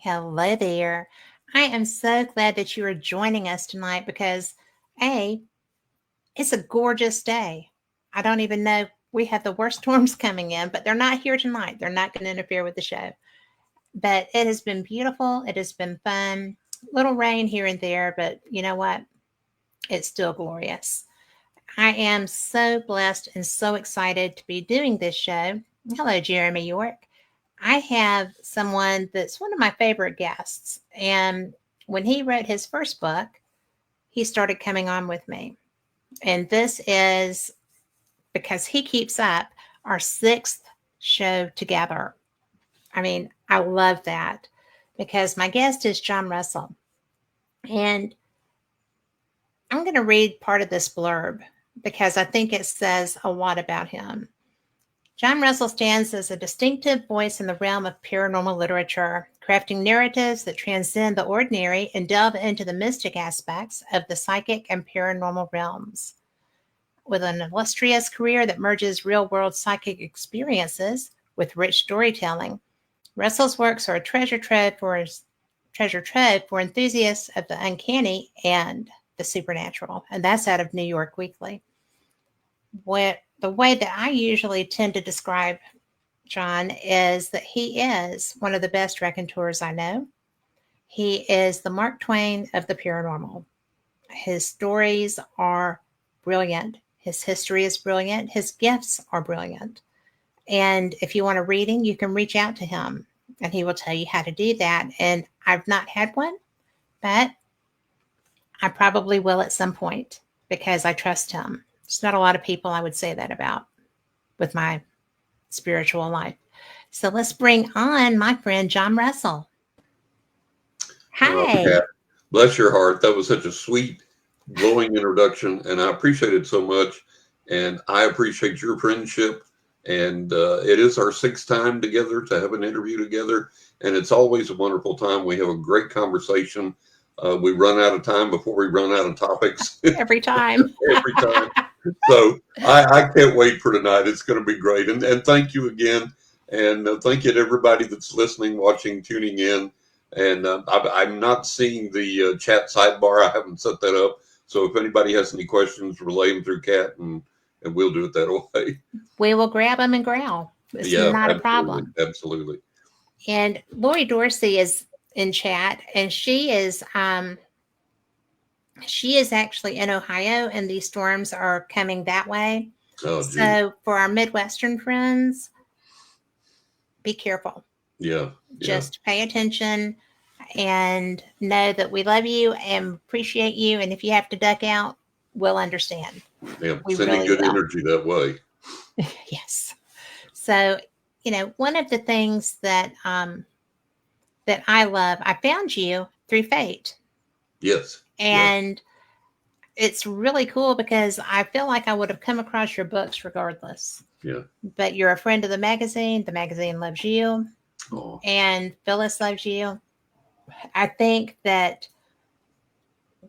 Hello there. I am so glad that you are joining us tonight because, A, it's a gorgeous day. I don't even know, we have the worst storms coming in, but they're not here tonight. They're not going to interfere with the show. But it has been beautiful. It has been fun. Little rain here and there, but you know what? It's still glorious. I am so blessed and so excited to be doing this show. Hello, Jeremy York. I have someone that's one of my favorite guests. And when he wrote his first book, he started coming on with me. And this is because he keeps up our sixth show together. I mean, I love that because my guest is John Russell. And I'm going to read part of this blurb because I think it says a lot about him. John Russell stands as a distinctive voice in the realm of paranormal literature, crafting narratives that transcend the ordinary and delve into the mystic aspects of the psychic and paranormal realms. With an illustrious career that merges real-world psychic experiences with rich storytelling, Russell's works are a treasure trove for enthusiasts of the uncanny and the supernatural, and that's out of New York Weekly. The way that I usually tend to describe John is that he is one of the best raconteurs I know. He is the Mark Twain of the paranormal. His stories are brilliant. His history is brilliant. His gifts are brilliant. And if you want a reading, you can reach out to him and he will tell you how to do that. And I've not had one, but I probably will at some point because I trust him. There's not a lot of people I would say that about with my spiritual life. So let's bring on my friend John Russell. Hi. Kat, bless your heart. That was such a sweet, glowing introduction, and I appreciate it so much. And I appreciate your friendship. And it is our sixth time together to have an interview together, and it's always a wonderful time. We have a great conversation. We run out of time before we run out of topics. Every time. Every time. So I can't wait for tonight. It's going to be great. And thank you again. And thank you to everybody that's listening, watching, tuning in. And I'm not seeing the chat sidebar. I haven't set that up. So if anybody has any questions, relay them through Kat, and we'll do it that way. We will grab them and growl. It's not a problem. Absolutely. And Lori Dorsey is in chat, and she is actually in Ohio, and these storms are coming that way. Oh, so for our Midwestern friends, be careful. Yeah. Just pay attention and know that we love you and appreciate you. And if you have to duck out, we'll understand. Yeah, sending good energy that way. Yes. So, one of the things that that I love, I found you through fate. Yes. And it's really cool because I feel like I would have come across your books regardless. Yeah. But you're a friend of the magazine. The magazine loves you. Oh. And Phyllis loves you. I think that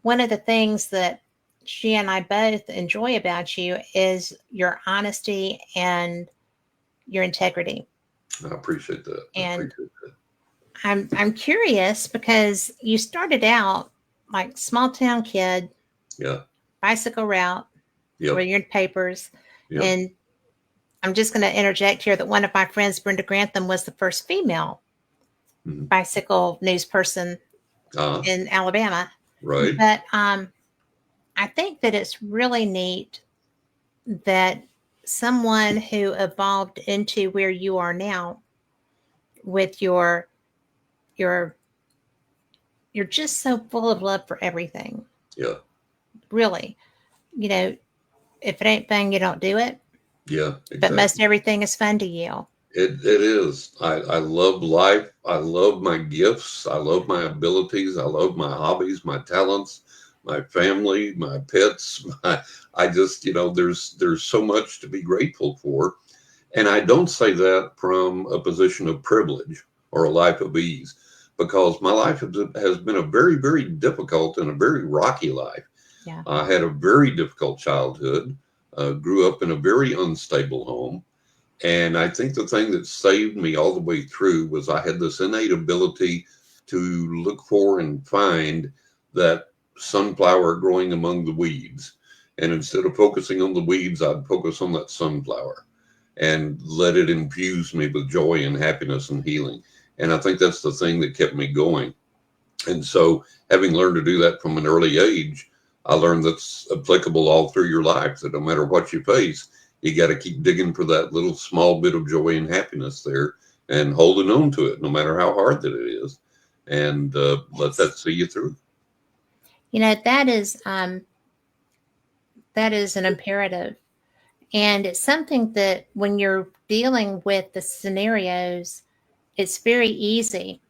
one of the things that she and I both enjoy about you is your honesty and your integrity. I appreciate that. And I'm curious because you started out like small town kid. Yeah. Bicycle route. Yep. Where you're in papers. Yep. And I'm just going to interject here that one of my friends, Brenda Grantham, was the first female bicycle news person in Alabama. Right. But I think that it's really neat that someone who evolved into where you are now with you're just so full of love for everything. Yeah. Really. If it ain't fun, you don't do it. Yeah. Exactly. But most everything is fun to you. It is. I love life. I love my gifts. I love my abilities. I love my hobbies, my talents, my family, my pets. I just, there's so much to be grateful for. And I don't say that from a position of privilege or a life of ease, because my life has been a very, very difficult and a very rocky life. Yeah. I had a very difficult childhood, grew up in a very unstable home. And I think the thing that saved me all the way through was I had this innate ability to look for and find that sunflower growing among the weeds. And instead of focusing on the weeds, I'd focus on that sunflower and let it infuse me with joy and happiness and healing. And I think that's the thing that kept me going. And so, having learned to do that from an early age, I learned that's applicable all through your life, that no matter what you face, you got to keep digging for that little small bit of joy and happiness there and holding on to it, no matter how hard that it is. And let that see you through. You know, that is an imperative. And it's something that when you're dealing with the scenarios, it's very easy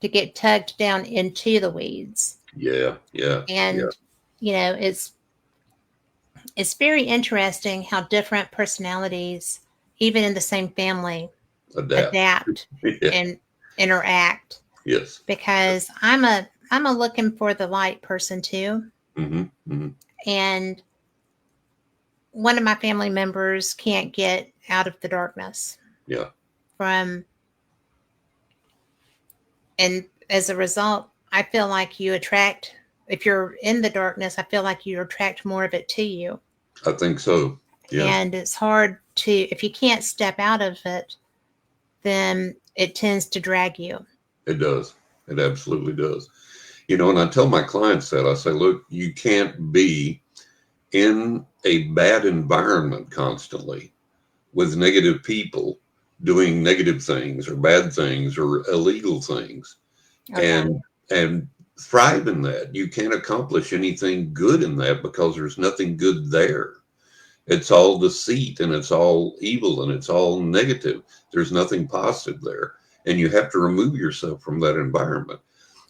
to get tugged down into the weeds. Yeah. And, you know, it's very interesting how different personalities, even in the same family, adapt Yeah. and interact. Yes. Because I'm a looking for the light person too. And one of my family members can't get out of the darkness. Yeah. And as a result, I feel like you attract, if you're in the darkness, I feel like you attract more of it to you. I think so. Yeah. And it's hard to, if you can't step out of it, then it tends to drag you. It does. It absolutely does. You know, and I tell my clients that, I say, look, you can't be in a bad environment constantly with negative people doing negative things or bad things or illegal things. Okay. And thrive in that. You can't accomplish anything good in that because there's nothing good there. It's all deceit and it's all evil and it's all negative. There's nothing positive there. And you have to remove yourself from that environment.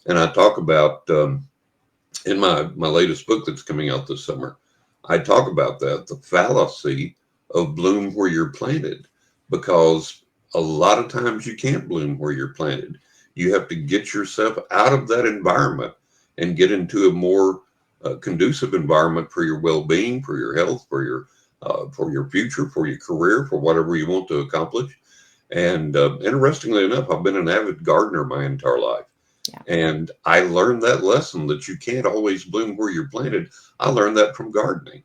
And I talk about in my latest book that's coming out this summer, I talk about that, the fallacy of bloom where you're planted, because a lot of times you can't bloom where you're planted. You have to get yourself out of that environment and get into a more conducive environment for your well-being, for your health, for your future, for your career, for whatever you want to accomplish. And interestingly enough, I've been an avid gardener my entire life. Yeah. And I learned that lesson that you can't always bloom where you're planted. I learned that from gardening.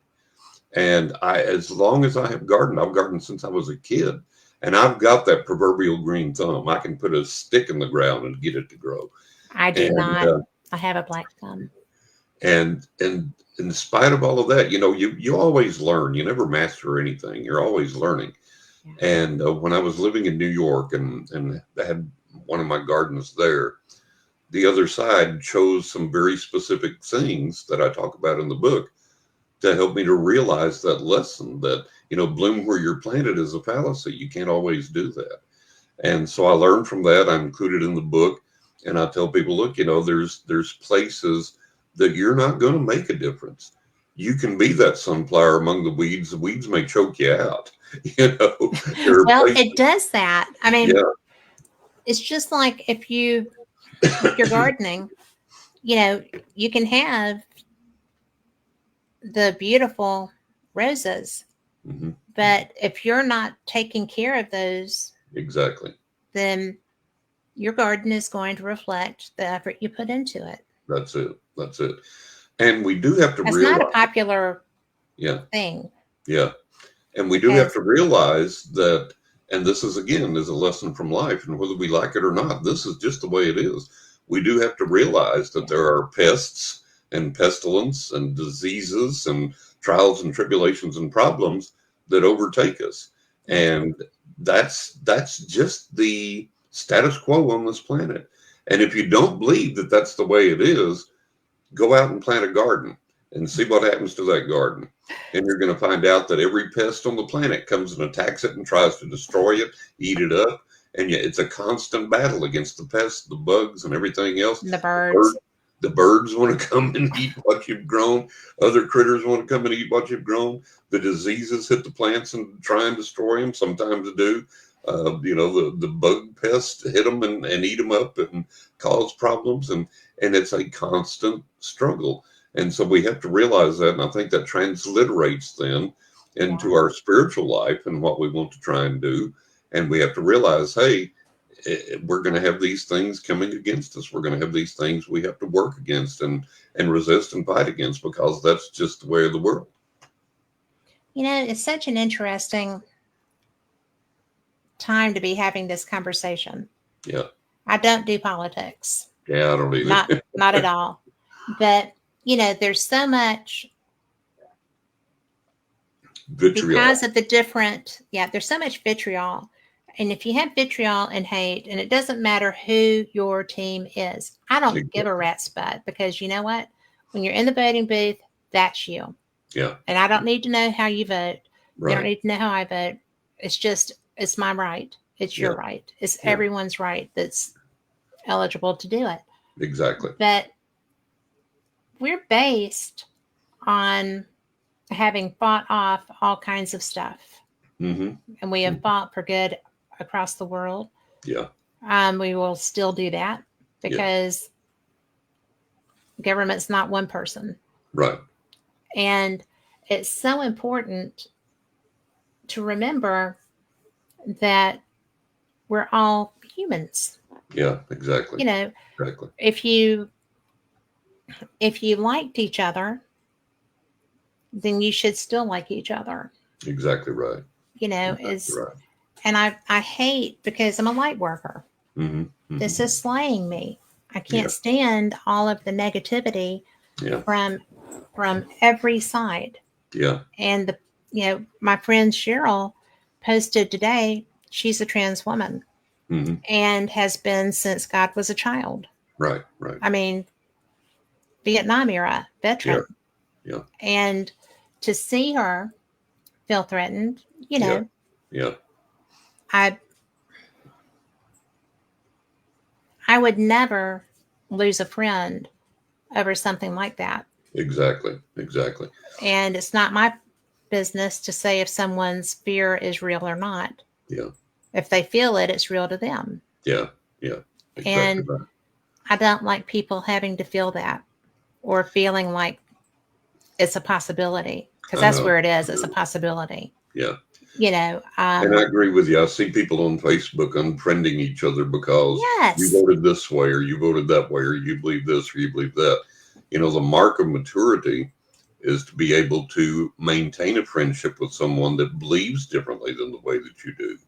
And as long as I have gardened, I've gardened since I was a kid. And I've got that proverbial green thumb. I can put a stick in the ground and get it to grow. I do not. I have a black thumb. And in spite of all of that, you know, you always learn. You never master anything. You're always learning. Yeah. And when I was living in New York and I had one of my gardens there, the other side chose some very specific things that I talk about in the book to help me to realize that lesson that, you know, bloom where you're planted is a fallacy. You can't always do that. And so I learned from that. I included in the book, and I tell people, look, you know, there's places that you're not going to make a difference. You can be that sunflower among the weeds. The weeds may choke you out. You know, well, it does that. I mean, yeah. It's just like if you're gardening, you know, you can have the beautiful roses, but if you're not taking care of those, exactly, then your garden is going to reflect the effort you put into it. That's it. And we do have to realize. It's not a popular thing. Yeah. And we do have to realize that, and this is, again, is a lesson from life, and whether we like it or not, this is just the way it is. We do have to realize that there are pests and pestilence and diseases and trials and tribulations and problems that overtake us. And that's just the status quo on this planet. And if you don't believe that that's the way it is, go out and plant a garden and see what happens to that garden. And you're going to find out that every pest on the planet comes and attacks it and tries to destroy it, eat it up. And yet it's a constant battle against the pests, the bugs, and everything else. The birds. The birds want to come and eat what you've grown. Other critters want to come and eat what you've grown. The diseases hit the plants and try and destroy them. Sometimes do. You know, the bug pests hit them and eat them up and cause problems. And it's a constant struggle. And so we have to realize that. And I think that transliterates then into our spiritual life and what we want to try and do. And we have to realize, hey, we're going to have these things coming against us. We're going to have these things we have to work against and resist and fight against, because that's just the way of the world. It's such an interesting time to be having this conversation. Yeah. I don't do politics. Yeah, I don't either. Not at all. But, there's so much Vitriol. Because of the there's so much vitriol. And if you have vitriol and hate, and it doesn't matter who your team is, I don't give a rat's butt, because you know what? When you're in the voting booth, that's you. Yeah. And I don't need to know how you vote. Right. You don't need to know how I vote. It's my right. It's your right. It's everyone's right that's eligible to do it. Exactly. But we're based on having fought off all kinds of stuff. Mm-hmm. And we have fought for good across the world. Yeah. We will still do that, because government's not one person. Right. And it's so important to remember that we're all humans. Yeah, exactly. Exactly. If you liked each other, then you should still like each other. Exactly right. Exactly right. And I hate, because I'm a light worker. Mm-hmm. Mm-hmm. This is slaying me. I can't stand all of the negativity from every side. Yeah. And my friend Cheryl posted today, she's a trans woman, and has been since God was a child. Right. Right. I mean, Vietnam era veteran. Yeah. And to see her feel threatened, Yeah. I would never lose a friend over something like that. Exactly. And it's not my business to say if someone's fear is real or not. Yeah. If they feel it, it's real to them. Yeah. Yeah. Exactly. And I don't like people having to feel that, or feeling like it's a possibility, because that's where it is. It's a possibility. Yeah. And I agree with you. I see people on Facebook unfriending each other because you voted this way, or you voted that way, or you believe this, or you believe that. The mark of maturity is to be able to maintain a friendship with someone that believes differently than the way that you do,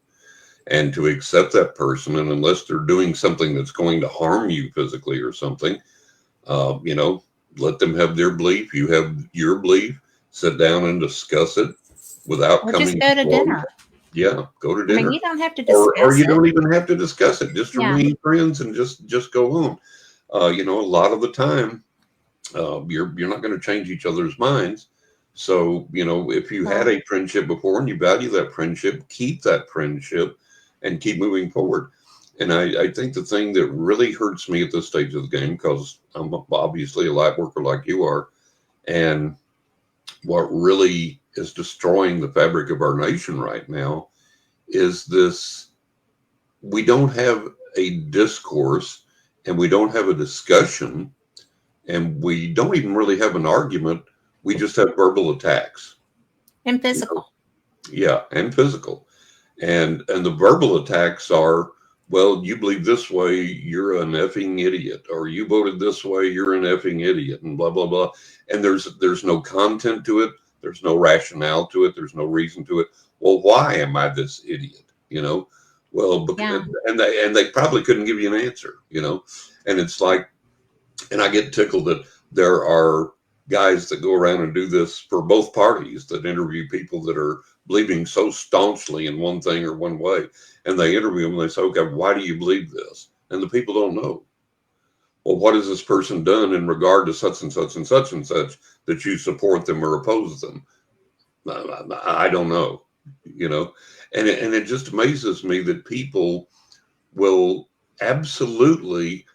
and to accept that person. And unless they're doing something that's going to harm you physically or something, let them have their belief. You have your belief. Sit down and discuss it without coming. Just go to dinner. Yeah, go to dinner. I mean, you don't have to discuss or you don't even have to discuss it. Just remain friends and just go on. A lot of the time, you're not going to change each other's minds. So, if you had a friendship before and you value that friendship, keep that friendship and keep moving forward. And I think the thing that really hurts me at this stage of the game, because I'm obviously a light worker like you are, and what really is destroying the fabric of our nation right now is this: we don't have a discourse, and we don't have a discussion, and we don't even really have an argument. We just have verbal attacks. And physical. Yeah, and physical. And the verbal attacks are, well, you believe this way, you're an effing idiot, or you voted this way, you're an effing idiot, and blah, blah, blah. And there's no content to it. There's no rationale to it. There's no reason to it. Well, why am I this idiot? Well, because, and they probably couldn't give you an answer, and it's like, and I get tickled that there are guys that go around and do this for both parties, that interview people that are believing so staunchly in one thing or one way. And they interview them and they say, okay, why do you believe this? And the people don't know. Well, what has this person done in regard to such and such and such and such that you support them or oppose them? I don't know, and it just amazes me that people will absolutely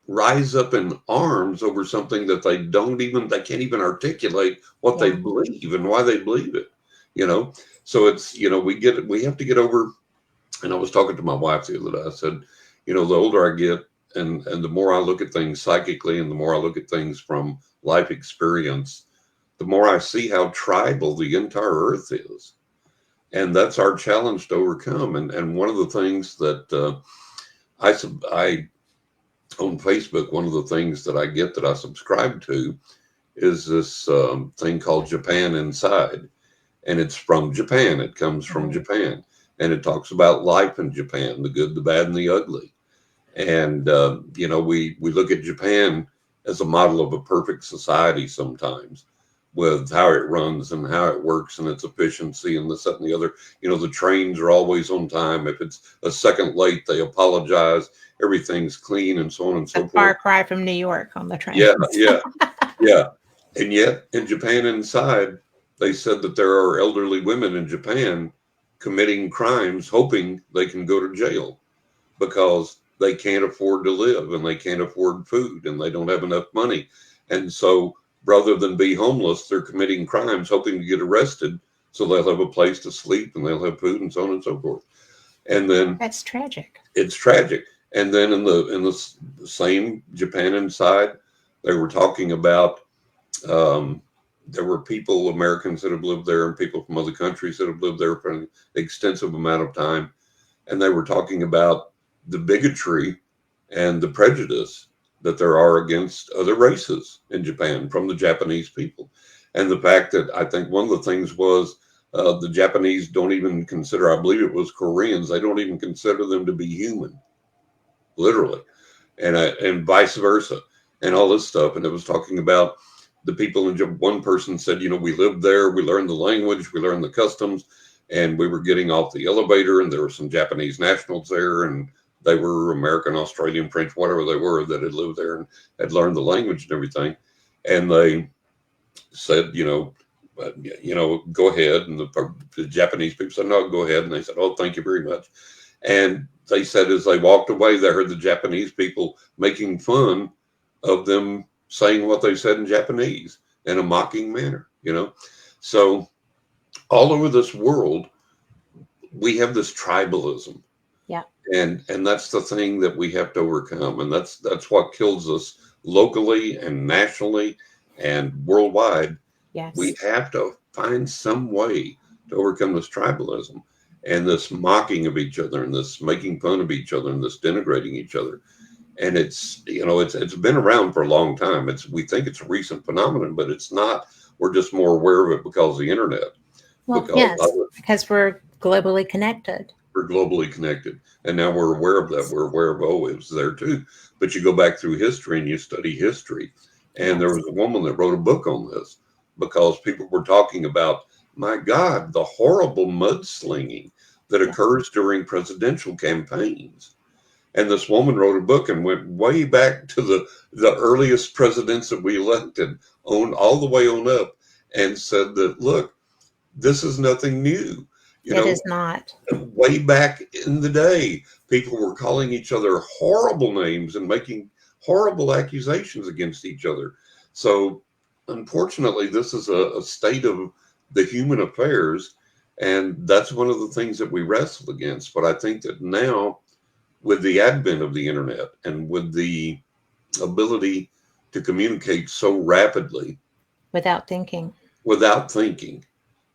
rise up in arms over something that they can't even articulate what they believe and why they believe it, So it's, we have to get over. And I was talking to my wife the other day. I said, the older I get, and the more I look at things psychically, and the more I look at things from life experience, the more I see how tribal the entire earth is. And that's our challenge to overcome. And one of the things that I on Facebook, one of the things that I get that I subscribe to is this thing called Japan Inside. And it's from Japan. It comes from Japan. And it talks about life in Japan, the good, the bad, and the ugly. And, we look at Japan as a model of a perfect society sometimes, with how it runs and how it works and its efficiency and this, that, and the other. The trains are always on time. If it's a second late, they apologize. Everything's clean and so on and so forth. Far cry from New York on the train. Yeah. And yet in Japan Inside, they said that there are elderly women in Japan committing crimes, hoping they can go to jail because they can't afford to live and they can't afford food and they don't have enough money. And so rather than be homeless, they're committing crimes, hoping to get arrested so they'll have a place to sleep and they'll have food and so on and so forth. And then that's tragic. It's tragic. And then in the same Japan Inside, they were talking about there were people, Americans that have lived there and people from other countries that have lived there for an extensive amount of time. And they were talking about the bigotry and the prejudice that there are against other races in Japan from the Japanese people. And the fact that I think one of the things was the Japanese don't even consider, I believe it was Koreans, they don't even consider them to be human, literally, and vice versa, and all this stuff. And it was talking about the people in Japan. One person said, we lived there, we learned the language, we learned the customs, and we were getting off the elevator and there were some Japanese nationals there, and they were American, Australian, French, whatever they were, that had lived there and had learned the language and everything. And they said, go ahead. And the Japanese people said, no, go ahead. And they said, oh, thank you very much. And they said, as they walked away, they heard the Japanese people making fun of them saying what they said in Japanese in a mocking manner, So all over this world, we have this tribalism. Yeah. And that's the thing that we have to overcome. And that's what kills us locally and nationally and worldwide. Yes. We have to find some way to overcome this tribalism and this mocking of each other and this making fun of each other and this denigrating each other. And it's been around for a long time. We think it's a recent phenomenon, but it's not. We're just more aware of it because of the internet. Well, because we're globally connected. We're globally connected. And now we're aware of that. We're aware of, it was there too. But you go back through history and you study history. And there was a woman that wrote a book on this because people were talking about, my God, the horrible mudslinging that occurs during presidential campaigns. And this woman wrote a book and went way back to the earliest presidents that we elected, all the way on up, and said that, look, this is nothing new. It is not. Way back in the day, people were calling each other horrible names and making horrible accusations against each other. So unfortunately, this is a state of the human affairs. And that's one of the things that we wrestle against. But I think that now, with the advent of the internet and with the ability to communicate so rapidly, without thinking, without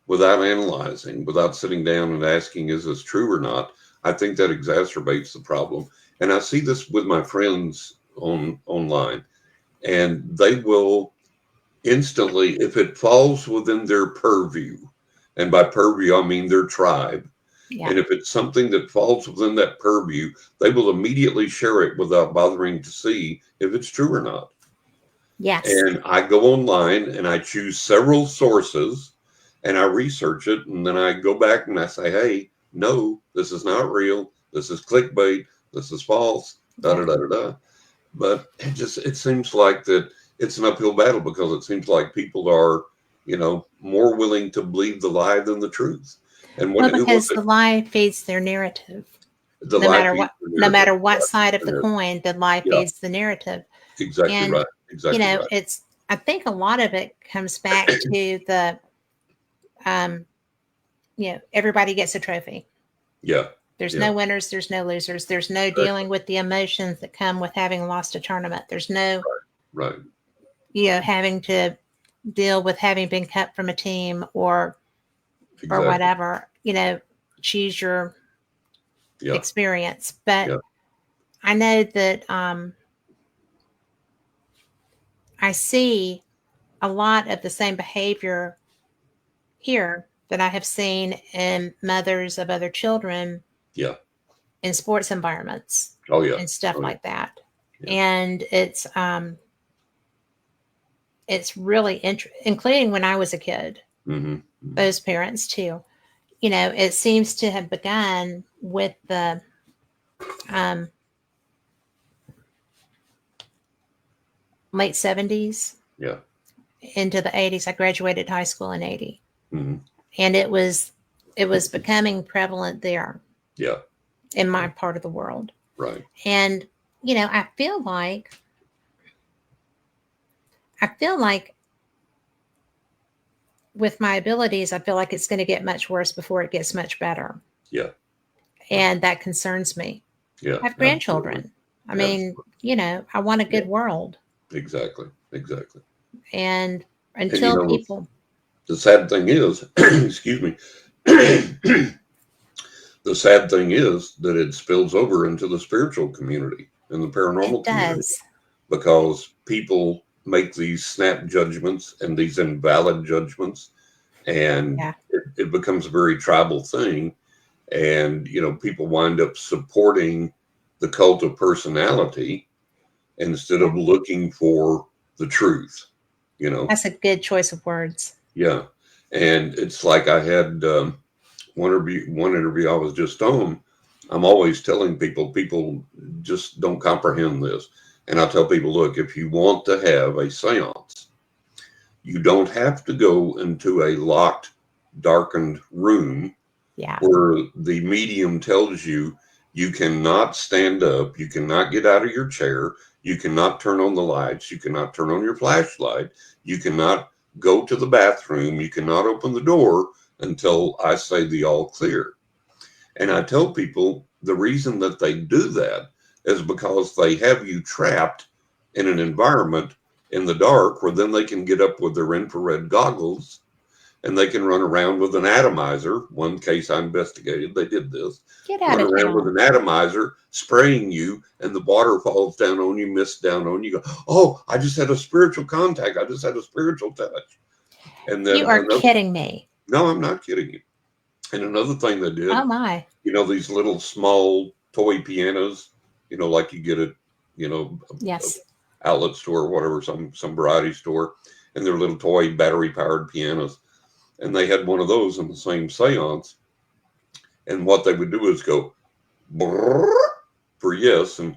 analyzing, without sitting down and asking, is this true or not? I think that exacerbates the problem. And I see this with my friends online, and they will instantly, if it falls within their purview, and by purview, I mean their tribe. Yeah. And if it's something that falls within that purview, they will immediately share it without bothering to see if it's true or not. Yes. And I go online and I choose several sources and I research it. And then I go back and I say, hey, no, this is not real. This is clickbait. This is false. Da, da, da, da, da. But it seems like that it's an uphill battle because it seems like people are, more willing to believe the lie than the truth. And because the lie feeds their narrative. No matter what side of the coin, the lie feeds the narrative. Exactly right. Exactly right. I think a lot of it comes back to the, everybody gets a trophy. Yeah. There's no winners. There's no losers. There's no dealing with the emotions that come with having lost a tournament. There's no, right. Having to deal with having been cut from a team or whatever. choose your Yeah. experience. But Yeah. I know that I see a lot of the same behavior here that I have seen in mothers of other children Yeah. in sports environments Oh yeah. and stuff Oh yeah. like that. Yeah. And it's really interesting, including when I was a kid, those parents too. It seems to have begun with the late 70s Yeah. into the 80s. I graduated high school in 80. Mm-hmm. And it was becoming prevalent there Yeah. in my part of the world. Right. And I feel like with my abilities, I feel like it's going to get much worse before it gets much better. Yeah. And that concerns me. Yeah. I have grandchildren. I mean, I want a good world. Exactly. Exactly. And until people. The sad thing is, excuse me, the sad thing is that it spills over into the spiritual community and the paranormal community, because people make these snap judgments and these invalid judgments, and it becomes a very tribal thing. And, people wind up supporting the cult of personality instead of looking for the truth, That's a good choice of words. Yeah. And it's like I had one interview I was just on. I'm always telling people just don't comprehend this. And I tell people, look, if you want to have a seance, you don't have to go into a locked, darkened room where the medium tells you you cannot stand up, you cannot get out of your chair, you cannot turn on the lights, you cannot turn on your flashlight, you cannot go to the bathroom, you cannot open the door until I say the all clear. And I tell people the reason that they do that is because they have you trapped in an environment in the dark where then they can get up with their infrared goggles and they can run around with an atomizer. One case I investigated, they did this. Get out of around town. with an atomizer, spraying you, and the water falls down on you, mists down on you. You go, oh, I just had a spiritual contact. I just had a spiritual touch. And then you are kidding me. No, I'm not kidding you. And another thing they did. Oh my. These little small toy pianos. Like you get at yes, outlet store or whatever, some variety store, and they're little toy battery powered pianos. And they had one of those in the same seance. And what they would do is go for yes and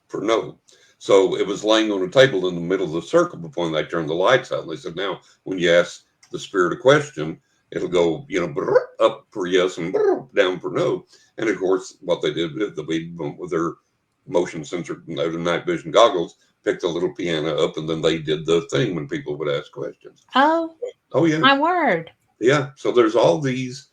for no. So it was laying on a table in the middle of the circle before they turned the lights out. And they said, now, when you ask the spirit a question, it'll go, up for yes and down for no. And of course, what they did is they went with their motion sensor, their night vision goggles, picked the little piano up, and then they did the thing when people would ask questions. Oh yeah, my word. Yeah. So there's all these,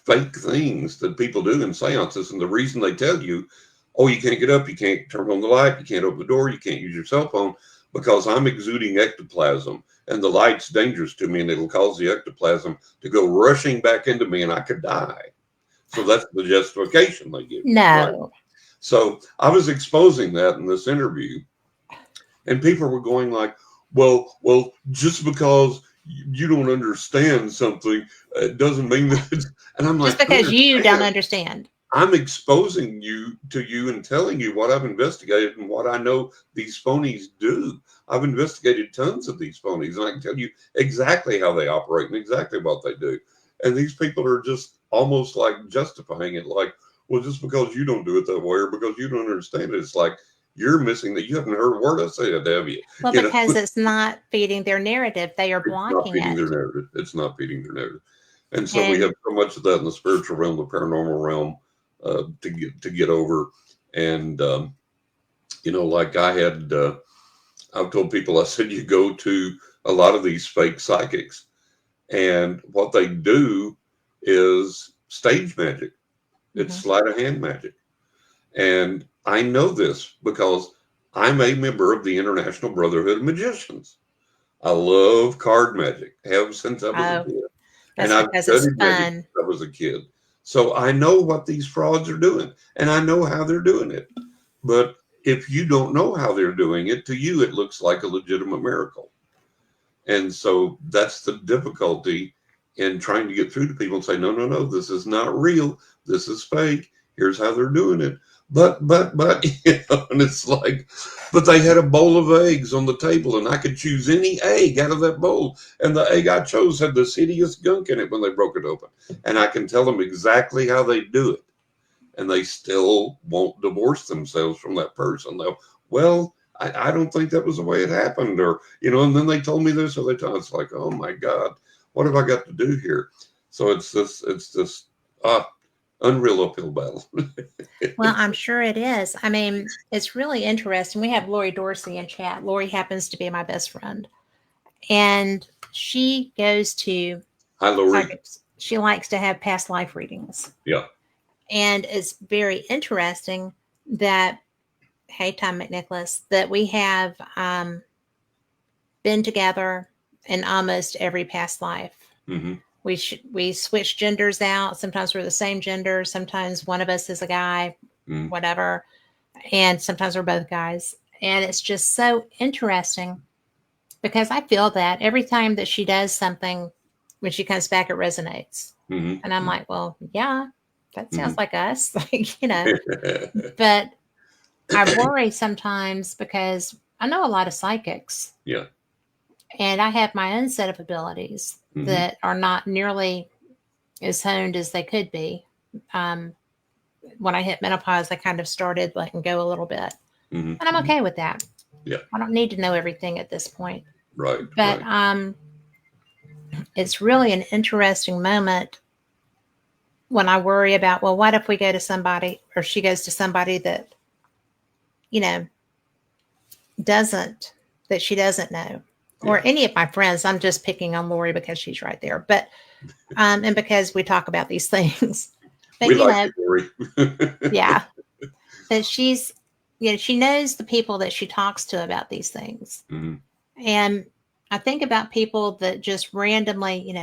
fake things that people do in seances. And the reason they tell you, oh, you can't get up, you can't turn on the light, you can't open the door, you can't use your cell phone, because I'm exuding ectoplasm and the light's dangerous to me and it'll cause the ectoplasm to go rushing back into me and I could die. So that's the justification they give. No. Right? So I was exposing that in this interview, and people were going like, well, just because you don't understand something, it doesn't mean that it's, and I'm like, just because you don't understand. I'm exposing you and telling you what I've investigated and what I know these phonies do. I've investigated tons of these phonies, and I can tell you exactly how they operate and exactly what they do. And these people are just almost like justifying it, like, well, just because you don't do it that way or because you don't understand it, it's like you're missing that. You haven't heard a word I said, have you? Well, because it's not feeding their narrative. They are blocking it. It's not feeding their narrative. And so we have so much of that in the spiritual realm, the paranormal realm, to get over. And like I've told people, I said, you go to a lot of these fake psychics, and what they do is stage magic. It's sleight of hand magic. And I know this because I'm a member of the International Brotherhood of Magicians. I love card magic. Have since I was a Oh, kid. And that's I've because it's studied magic fun. since I was a kid. So I know what these frauds are doing and I know how they're doing it. But if you don't know how they're doing it, to you, it looks like a legitimate miracle. And so that's the difficulty in trying to get through to people and say, no, no, no, this is not real. This is fake. Here's how they're doing it. But, and it's like, but they had a bowl of eggs on the table and I could choose any egg out of that bowl. And the egg I chose had this hideous gunk in it when they broke it open. And I can tell them exactly how they do it. And they still won't divorce themselves from that person. They'll, well, I don't think that was the way it happened. Or, and then they told me this other time. It's like, oh my God, what have I got to do here? So it's this unreal uphill battle. Well, I'm sure it is. I mean, it's really interesting. We have Lori Dorsey in chat. Lori happens to be my best friend, and she goes to Hi, Lori. she likes to have past life readings. Yeah. And it's very interesting that, hey, Tom McNicholas, that we have been together in almost every past life. Mm-hmm. We switch genders out. Sometimes we're the same gender. Sometimes one of us is a guy, whatever. And sometimes we're both guys. And it's just so interesting because I feel that every time that she does something, when she comes back, it resonates. Mm-hmm. And I'm like, well, yeah, that sounds like us, but I worry sometimes because I know a lot of psychics. Yeah. And I have my own set of abilities that are not nearly as honed as they could be. When I hit menopause, I kind of started letting go a little bit. And I'm okay with that. Yeah. I don't need to know everything at this point. Right. But it's really an interesting moment when I worry about, well, what if we go to somebody or she goes to somebody that, she doesn't know, or any of my friends. I'm just picking on Lori because she's right there, but, and because we talk about these things, but we like Lori. Yeah, that she's, she knows the people that she talks to about these things. And I think about people that just randomly,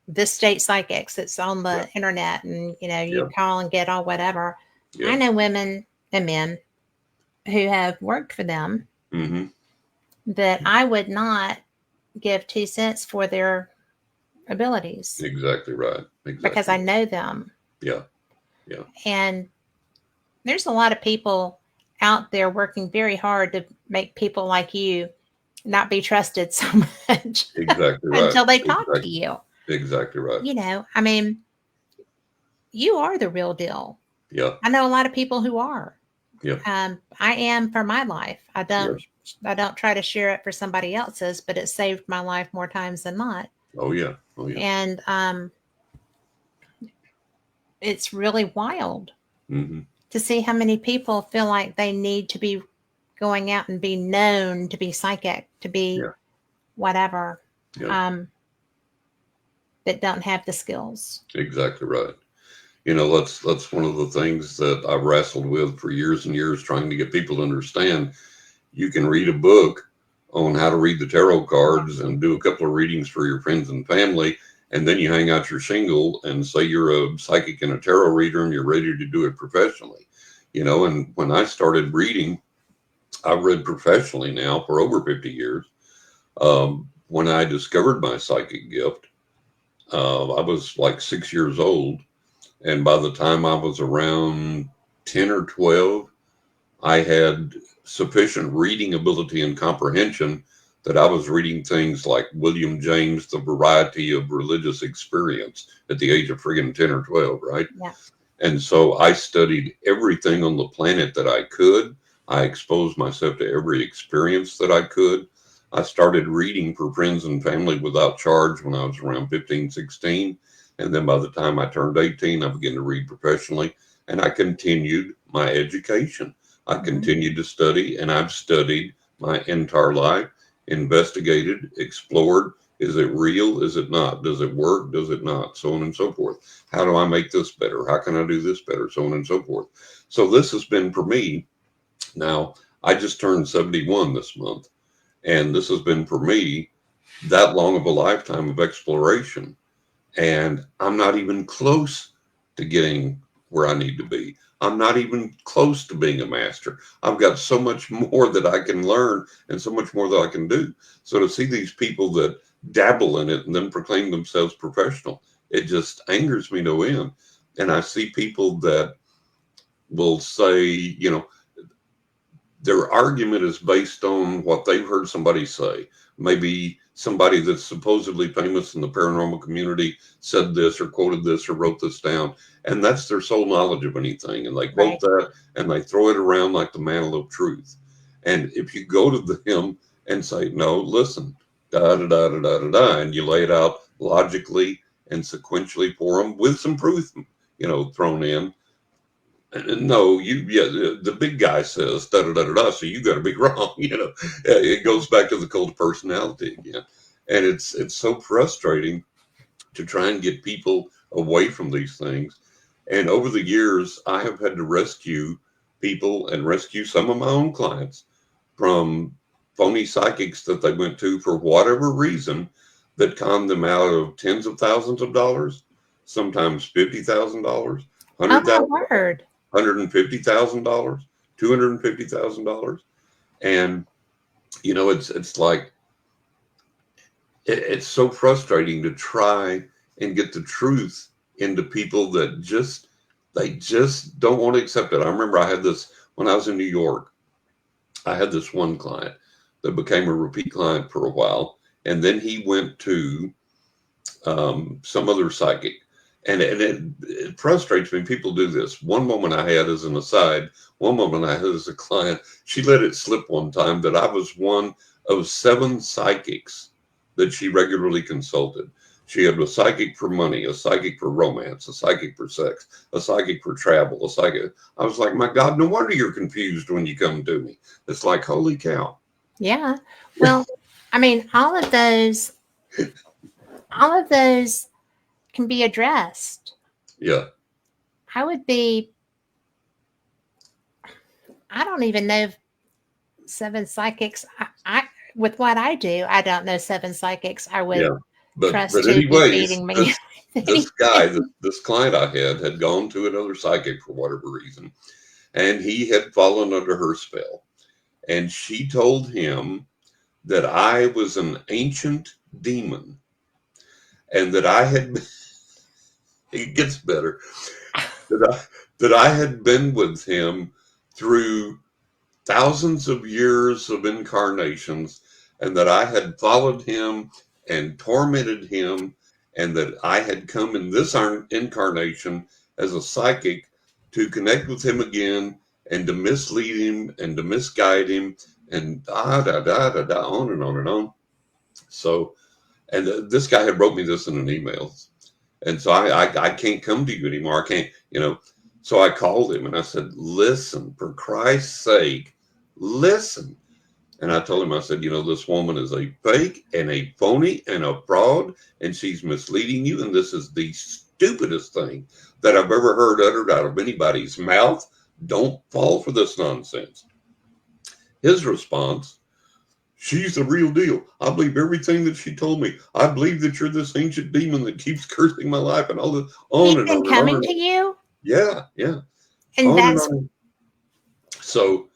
this state psychics that's on the internet and, you call and get all whatever. I know women and men who have worked for them that I would not give 2 cents for their abilities. Exactly right. Exactly. Because I know them. Yeah. Yeah. And there's a lot of people out there working very hard to make people like you not be trusted so much. Exactly right. Until they talk to you. Exactly right. I mean, you are the real deal. Yeah. I know a lot of people who are. Yeah. I am for my life. I don't try to share it for somebody else's, but it saved my life more times than not. Oh yeah. Oh yeah. And it's really wild to see how many people feel like they need to be going out and be known to be psychic, to be whatever. That don't have the skills. Exactly right. That's one of the things that I've wrestled with for years and years, trying to get people to understand. You can read a book on how to read the tarot cards and do a couple of readings for your friends and family, and then you hang out your shingle and say you're a psychic and a tarot reader and you're ready to do it professionally. And when I started reading, I've read professionally now for over 50 years. When I discovered my psychic gift, I was like 6 years old. And by the time I was around 10 or 12, I had sufficient reading ability and comprehension that I was reading things like William James, The Variety of Religious Experience at the age of friggin' 10 or 12, right? Yeah. And so I studied everything on the planet that I could. I exposed myself to every experience that I could. I started reading for friends and family without charge when I was around 15, 16. And then by the time I turned 18, I began to read professionally, and I continued my education. I continued to study, and I've studied my entire life, investigated, explored. Is it real? Is it not? Does it work? Does it not? So on and so forth. How do I make this better? How can I do this better? So on and so forth. So this has been for me. Now, I just turned 71 this month. And this has been for me that long of a lifetime of exploration. And I'm not even close to getting where I need to be. I'm not even close to being a master. I've got so much more that I can learn and so much more that I can do. So to see these people that dabble in it and then proclaim themselves professional, it just angers me no end. And I see people that will say, their argument is based on what they've heard somebody say. Maybe somebody that's supposedly famous in the paranormal community said this or quoted this or wrote this down, and that's their sole knowledge of anything. And they quote that and they throw it around like the mantle of truth. And if you go to them and say, no, listen, da da da da da da da, and you lay it out logically and sequentially for them with some proof, thrown in. No, the big guy says da da da da da, so you got to be wrong. It goes back to the cult of personality again, and it's so frustrating to try and get people away from these things. And over the years, I have had to rescue people and rescue some of my own clients from phony psychics that they went to for whatever reason that conned them out of tens of thousands of dollars, sometimes $50,000, $100,000. $150,000, $250,000. And, it's like, it's so frustrating to try and get the truth into people that they just don't want to accept it. I remember I had this when I was in New York. I had this one client that became a repeat client for a while. And then he went to some other psychic. And it frustrates me. People do this. One moment I had as an aside, one moment I had as a client, she let it slip one time that I was one of 7 psychics that she regularly consulted. She had a psychic for money, a psychic for romance, a psychic for sex, a psychic for travel, a psychic. I was like, my God, no wonder you're confused when you come to me. It's like, holy cow. Yeah. Well, I mean, all of those can be addressed. Yeah. I don't even know 7 psychics. I with what I do, I don't know 7 psychics I would trust to be feeding me. This guy, this client I had gone to another psychic for whatever reason, and he had fallen under her spell. And she told him that I was an ancient demon and that I had it gets better, that I had been with him through thousands of years of incarnations, and that I had followed him and tormented him, and that I had come in this incarnation as a psychic to connect with him again and to mislead him and to misguide him and on and on and on. So, and this guy had wrote me this in an email. And so I can't come to you anymore. I can't, So I called him and I said, listen, for Christ's sake, listen. And I told him, I said, this woman is a fake and a phony and a fraud, and she's misleading you. And this is the stupidest thing that I've ever heard uttered out of anybody's mouth. Don't fall for this nonsense. His response, she's the real deal. I believe everything that she told me. I believe that you're this ancient demon that keeps cursing my life and all this on and on. Coming to you? Yeah. And on that's and on. So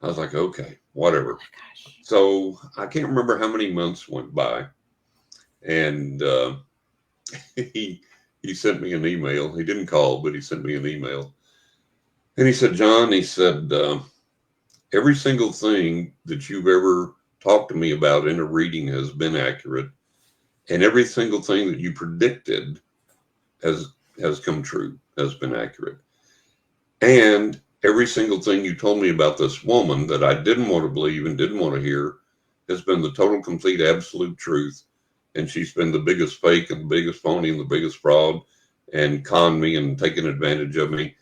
I was like, okay, whatever. Oh my gosh. So I can't remember how many months went by. And he sent me an email. He didn't call, but he sent me an email. And he said, John, every single thing that you've ever talked to me about in a reading has been accurate, and every single thing that you predicted has come true, has been accurate. And every single thing you told me about this woman that I didn't want to believe and didn't want to hear has been the total, complete, absolute truth. And she's been the biggest fake and the biggest phony and the biggest fraud and conned me and taken advantage of me.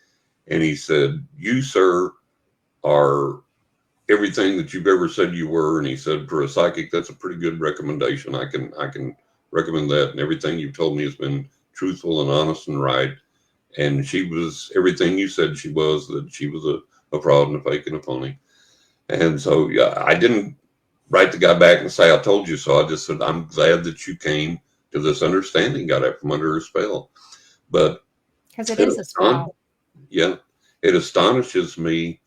And he said, you, sir, are everything that you've ever said you were. And he said, for a psychic, that's a pretty good recommendation. I can recommend that. And everything you've told me has been truthful and honest and right. And she was everything you said she was, that she was a fraud and a fake and a phony. And so, yeah, I didn't write the guy back and say, I told you so. I just said, I'm glad that you came to this understanding, got out from under her spell. But Because it is a spell. yeah, it astonishes me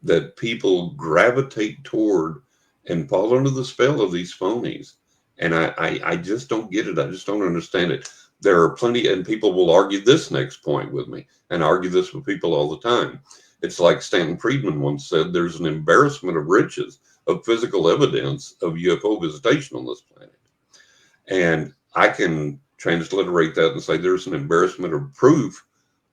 that people gravitate toward and fall under the spell of these phonies. And I just don't get it. I just don't understand it. There are plenty, and people will argue this next point with me and argue this with people all the time. It's like Stanton Friedman once said, there's an embarrassment of riches of physical evidence of UFO visitation on this planet. And I can transliterate that and say there's an embarrassment of proof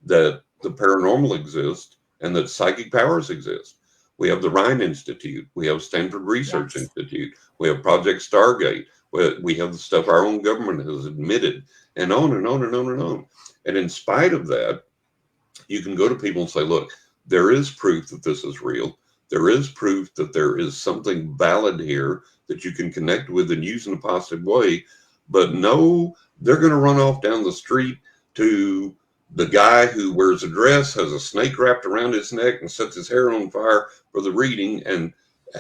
that the paranormal exists and that psychic powers exist. We have the Rhine Institute. We have Stanford Research Institute. We have Project Stargate. We have the stuff our own government has admitted, and on and on and on and on. And in spite of that, you can go to people and say, look, there is proof that this is real. There is proof that there is something valid here that you can connect with and use in a positive way. But no, they're going to run off down the street to the guy who wears a dress, has a snake wrapped around his neck, and sets his hair on fire for the reading. And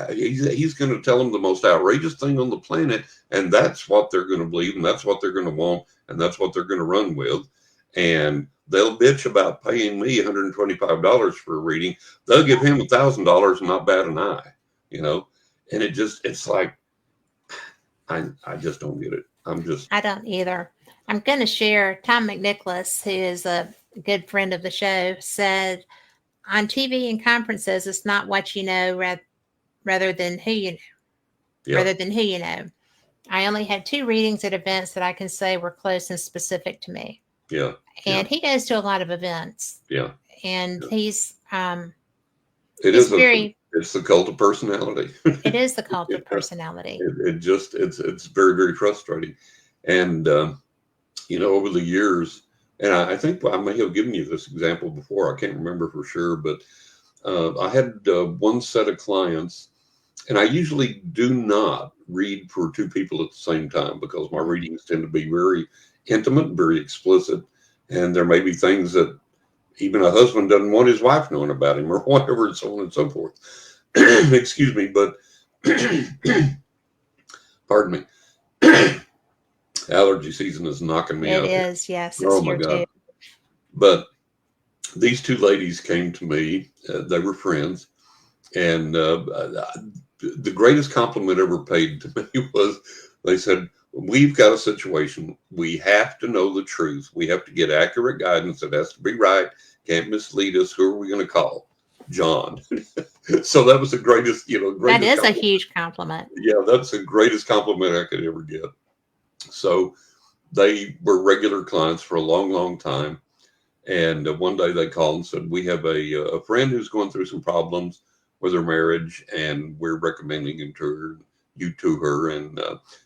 he's going to tell them the most outrageous thing on the planet. And that's what they're going to believe. And that's what they're going to want. And that's what they're going to run with. And they'll bitch about paying me $125 for a reading. They'll give him $1,000 and not bat an eye, you know? And it's like, I just don't get it. I don't either. I'm going to share Tom McNicholas, who is a good friend of the show, said on TV and conferences, it's not what you know rather than who you know. Yeah. Rather than who you know. I only had 2 readings at events that I can say were close and specific to me. Yeah. And he goes to a lot of events. Yeah. And he's it's the cult of personality. It is the cult of personality. It's very, very frustrating. And over the years, and I think I may have given you this example before, I can't remember for sure, but I had one set of clients, and I usually do not read for 2 people at the same time because my readings tend to be very intimate, very explicit, and there may be things that even a husband doesn't want his wife knowing about him or whatever, and so on and so forth. Excuse me, but pardon me. Allergy season is knocking me out. It is, yes. Oh my God. But these 2 ladies came to me. They were friends. And the greatest compliment ever paid to me was they said, we've got a situation. We have to know the truth. We have to get accurate guidance. It has to be right. Can't mislead us. Who are we going to call? John. So that was the greatest, that is a huge compliment. Yeah, that's the greatest compliment I could ever get. So they were regular clients for a long, long time. And one day they called and said, we have a friend who's going through some problems with her marriage, and we're recommending you to her, and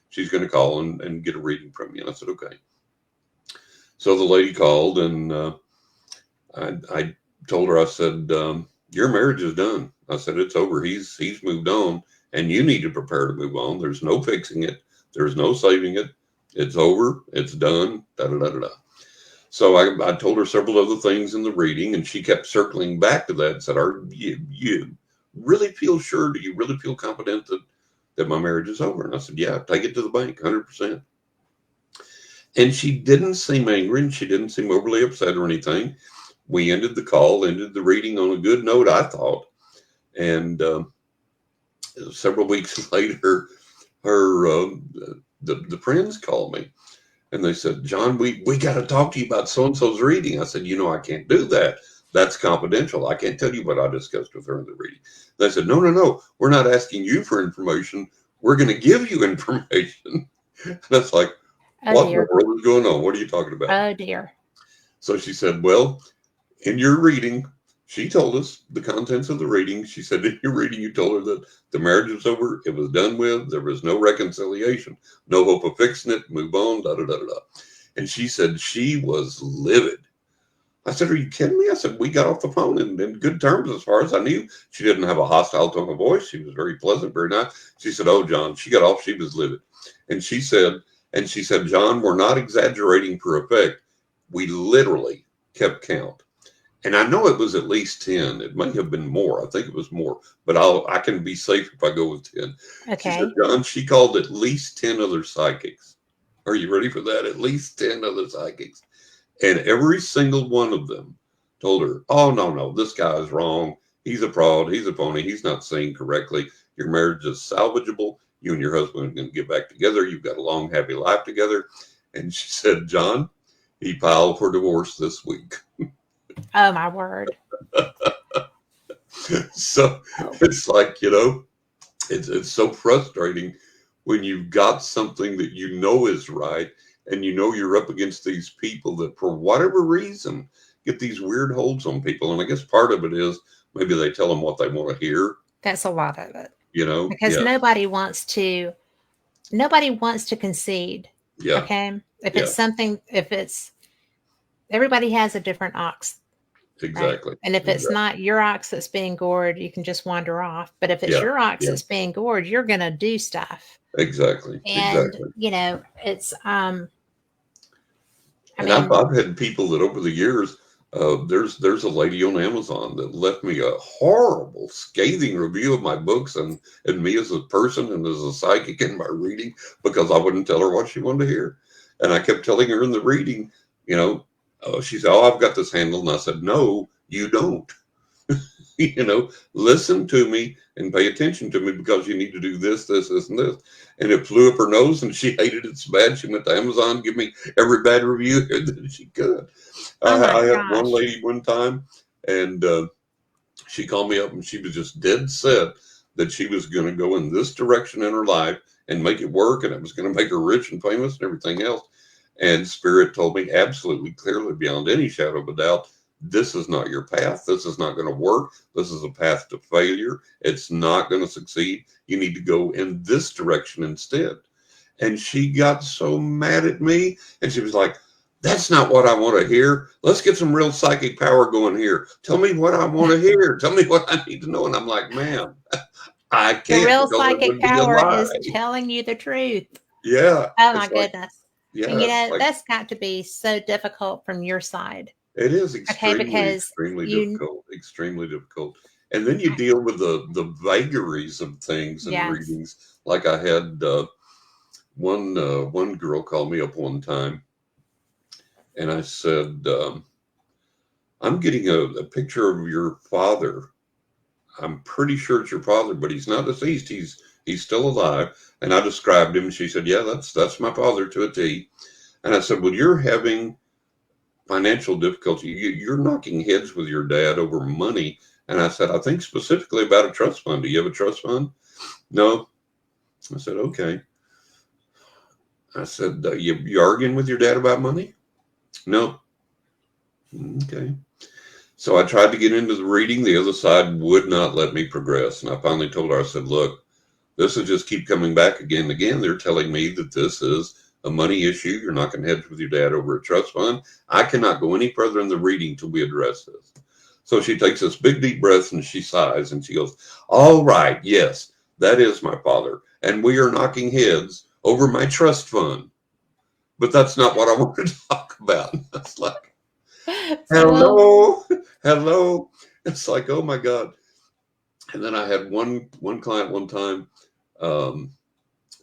she's going to call and get a reading from you. And I said, okay. So the lady called, and I told her, I said, your marriage is done. I said, it's over. He's moved on, and you need to prepare to move on. There's no fixing it. There's no saving it. It's over. It's done. Da da da da da. So I told her several other things in the reading, and she kept circling back to that and said, "Are you really feel sure? Do you really feel confident that my marriage is over?" And I said, "Yeah, take it to the bank, 100%." And she didn't seem angry, and she didn't seem overly upset or anything. We ended the call, ended the reading on a good note, I thought. And several weeks later, the friends called me, and they said, "John, we got to talk to you about so-and-so's reading." I said, "I can't do that. That's confidential. I can't tell you what I discussed with her in the reading." They said, No. We're not asking you for information. We're going to give you information." And that's like, what in the world is going on? What are you talking about? Oh, dear. So she said, well, in your reading, she told us the contents of the reading. She said, in your reading, you told her that the marriage was over. It was done with. There was no reconciliation, no hope of fixing it. Move on, da, da, da, da, da. And she said she was livid. I said, "Are you kidding me?" I said, "We got off the phone in good terms as far as I knew." She didn't have a hostile tone of voice. She was very pleasant, very nice. She said, "Oh, John," she got off. She was livid. And she said, "John, we're not exaggerating for effect. We literally kept count. And I know it was at least 10. It may have been more. I think it was more, but I can be safe if I go with 10. She said, Okay. John, she called at least 10 other psychics. Are you ready for that? At least 10 other psychics. And every single one of them told her, oh, no, no, this guy is wrong. He's a fraud. He's a phony. He's not saying correctly. Your marriage is salvageable. You and your husband are going to get back together. You've got a long, happy life together. And she said, John, he filed for divorce this week. Oh, my word. So Oh, it's like, it's so frustrating when you've got something that you know is right and you know you're up against these people that for whatever reason get these weird holds on people. And I guess part of it is maybe they tell them what they want to hear, that's a lot of it. Because Yeah, nobody wants to concede. yeah, Okay. yeah, If it's everybody has a different ox, right? exactly. And if it's Exactly. not your ox that's being gored, you can just wander off. But if it's Yeah, your ox yeah, that's being gored, you're going to do stuff. exactly. And, Exactly. it's, I And I've, mean, I've had people that over the years, there's a lady on Amazon that left me a horrible, scathing review of my books and me as a person and as a psychic in my reading because I wouldn't tell her what she wanted to hear. And I kept telling her in the reading, she said, oh, I've got this handled. And I said, no, you don't. Listen to me and pay attention to me because you need to do this, this, this, and this. And it flew up her nose and she hated it so bad. She went to Amazon, give me every bad review that she could. oh my I had one gosh. lady one time and she called me up and she was just dead set that she was going to go in this direction in her life and make it work. And it was going to make her rich and famous and everything else. And Spirit told me absolutely clearly, beyond any shadow of a doubt, this is not your path. This is not going to work. This is a path to failure. It's not going to succeed. You need to go in this direction instead. And she got so mad at me. And she was like, that's not what I want to hear. Let's get some real psychic power going here. Tell me what I want to hear. Tell me what I need to know. And I'm like, ma'am, I The can't real because it psychic would be a power lie. is telling you the truth. Yeah. Oh my It's like, goodness. And yeah, it's like, that's got to be so difficult from your side. it is Okay, extremely, because extremely you difficult, extremely difficult. And then you deal with the vagaries of things and yes. readings. Like I had one girl call me up one time, and I said, "I'm getting a picture of your father. I'm pretty sure it's your father, but he's not deceased. He's still alive." And I described him. She said, "Yeah, that's my father to a T." And I said, "Well, you're having financial difficulty. You're knocking heads with your dad over money." And I said, I think specifically about a trust fund. Do you have a trust fund? No. I said, okay. I said, you arguing with your dad about money? No. Okay. So I tried to get into the reading. The other side would not let me progress. And I finally told her, I said, look, this will just keep coming back again and again. They're telling me that this is a money issue. You're knocking heads with your dad over a trust fund. I cannot go any further in the reading till we address this. So she takes this big deep breath and she sighs and she goes, all right, yes, that is my father. And we are knocking heads over my trust fund. But that's not what I want to talk about. It's like, So well, hello, hello. It's like, oh my God. And then I had one client one time. Um,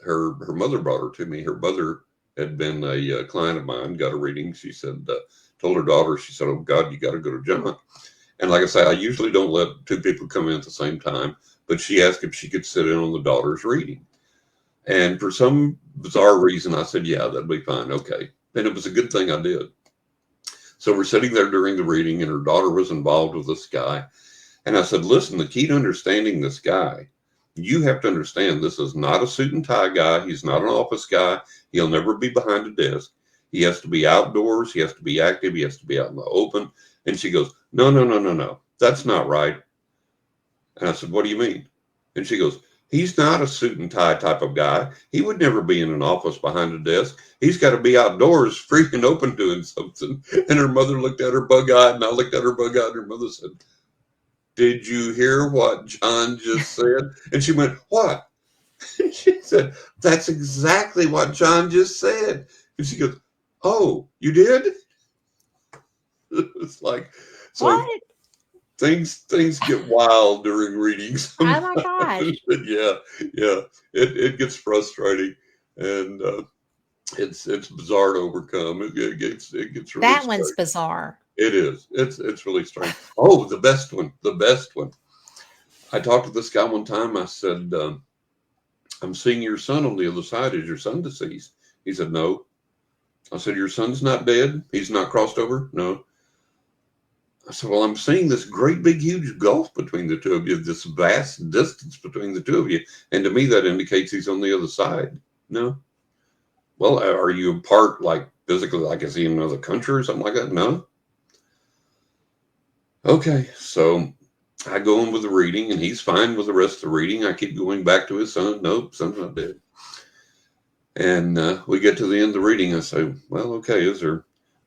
her mother brought her to me. Her mother had been a client of mine, got a reading. She said, told her daughter, she said, oh God, you got to go to John. And like I say, I usually don't let two people come in at the same time, but she asked if she could sit in on the daughter's reading. And for some bizarre reason, I said, yeah, that'd be fine. Okay. And it was a good thing I did. So we're sitting there during the reading and her daughter was involved with this guy. And I said, listen, the key to understanding this guy, you have to understand this is not a suit and tie guy. He's not an office guy. He'll never be behind a desk. He has to be outdoors. He has to be active. He has to be out in the open. And she goes, no, no, no, no, no. That's not right. And I said, what do you mean? And she goes, he's not a suit and tie type of guy. He would never be in an office behind a desk. He's got to be outdoors, free and open doing something. And her mother looked at her bug-eyed, and I looked at her bug-eyed, and her mother said, did you hear what John just said? And she went, what? And she said, that's exactly what John just said. And she goes, oh, you did? It's like, So What? things get wild during readings. Oh my gosh. Yeah, yeah. It gets frustrating, and it's bizarre to overcome. It gets really That one's strange. bizarre. It is. It's really strange. Oh, the best one. The best one. I talked to this guy one time. I said, "I'm seeing your son on the other side. Is your son deceased?" He said, "No." I said, "Your son's not dead. He's not crossed over." No. I said, "Well, I'm seeing this great big huge gulf between the two of you, this vast distance between the two of you. And to me, that indicates he's on the other side." No. Well, are you apart like physically, like is he in another country or something like that? No. Okay. So I go on with the reading and he's fine with the rest of the reading. I keep going back to his son. Nope, son's not dead. And we get to the end of the reading. I say, "Well, okay,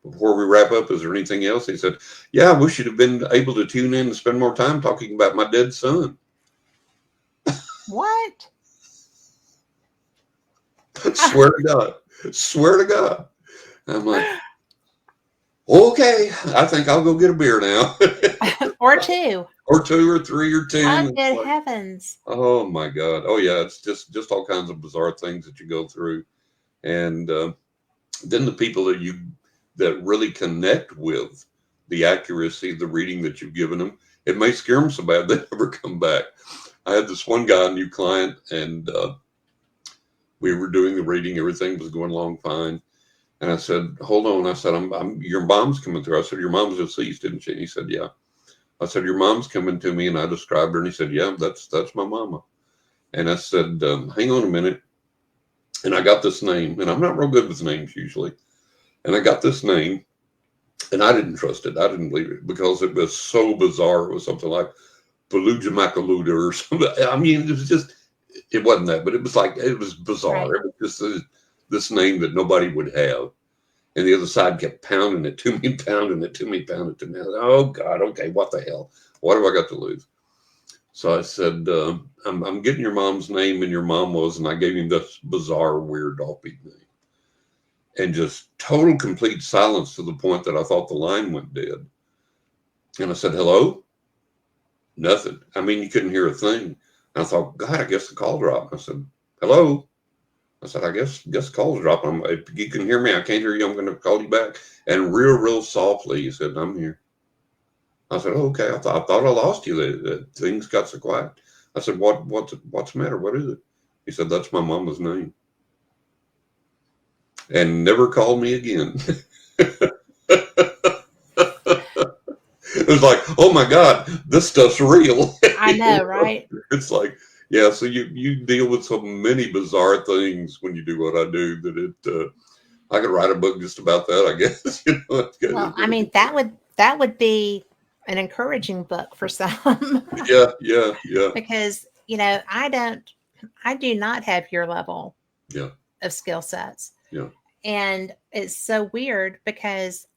before we wrap up, is there anything else?" He said, "Yeah, I wish you'd have been able to tune in and spend more time talking about my dead son." What? Swear to God. Swear to God. I'm like, okay, I think I'll go get a beer now. Or two. Or two or three or Oh, 10. It's good like, heavens. oh my God. Oh yeah, it's just all kinds of bizarre things that you go through. And then the people that really connect with the accuracy of the reading that you've given them, it may scare them so bad they never come back. I had this one guy, a new client, and we were doing the reading. Everything was going along fine. And I said, "Hold on." I said, I'm your mom's coming through. I said, "Your mom's deceased, didn't she?" And he said, "Yeah." I said, "Your mom's coming to me." And I described her, and he said, "Yeah, that's my mama." And I said, "Hang on a minute." And I got this name, and I'm not real good with names usually. And I got this name, and I didn't trust it. I didn't believe it because it was so bizarre. It was something like Beluga Macaluda or something. I mean, it was just, it wasn't that, but it was like, it was bizarre. Right. It was just this name that nobody would have. And the other side kept pounding it to me, pounding it to me, pounding it to me. I said, "Oh God, okay, what the hell? What have I got to lose?" So I said, I'm getting your mom's name, and your mom was, and I gave him this bizarre, weird, offbeat name. And just total, complete silence to the point that I thought the line went dead. And I said, "Hello?" Nothing. I mean, you couldn't hear a thing. And I thought, God, I guess the call dropped. I said, "Hello?" I said, I guess the call's dropping. If you can hear me, I can't hear you. I'm going to call you back." And real softly, he said, "I'm here." I said, "Oh, okay. I thought I lost you. Things got so quiet." I said, what's the matter? What is it?" He said, "That's my mama's name." And never called me again. It was like, oh my God, this stuff's real. I know, right? It's like, yeah, so you deal with so many bizarre things when you do what I do that I could write a book just about that, I guess. Well, I mean, that would be an encouraging book for some. yeah. Because, I do not have your level Yeah. of skill sets. Yeah. And it's so weird because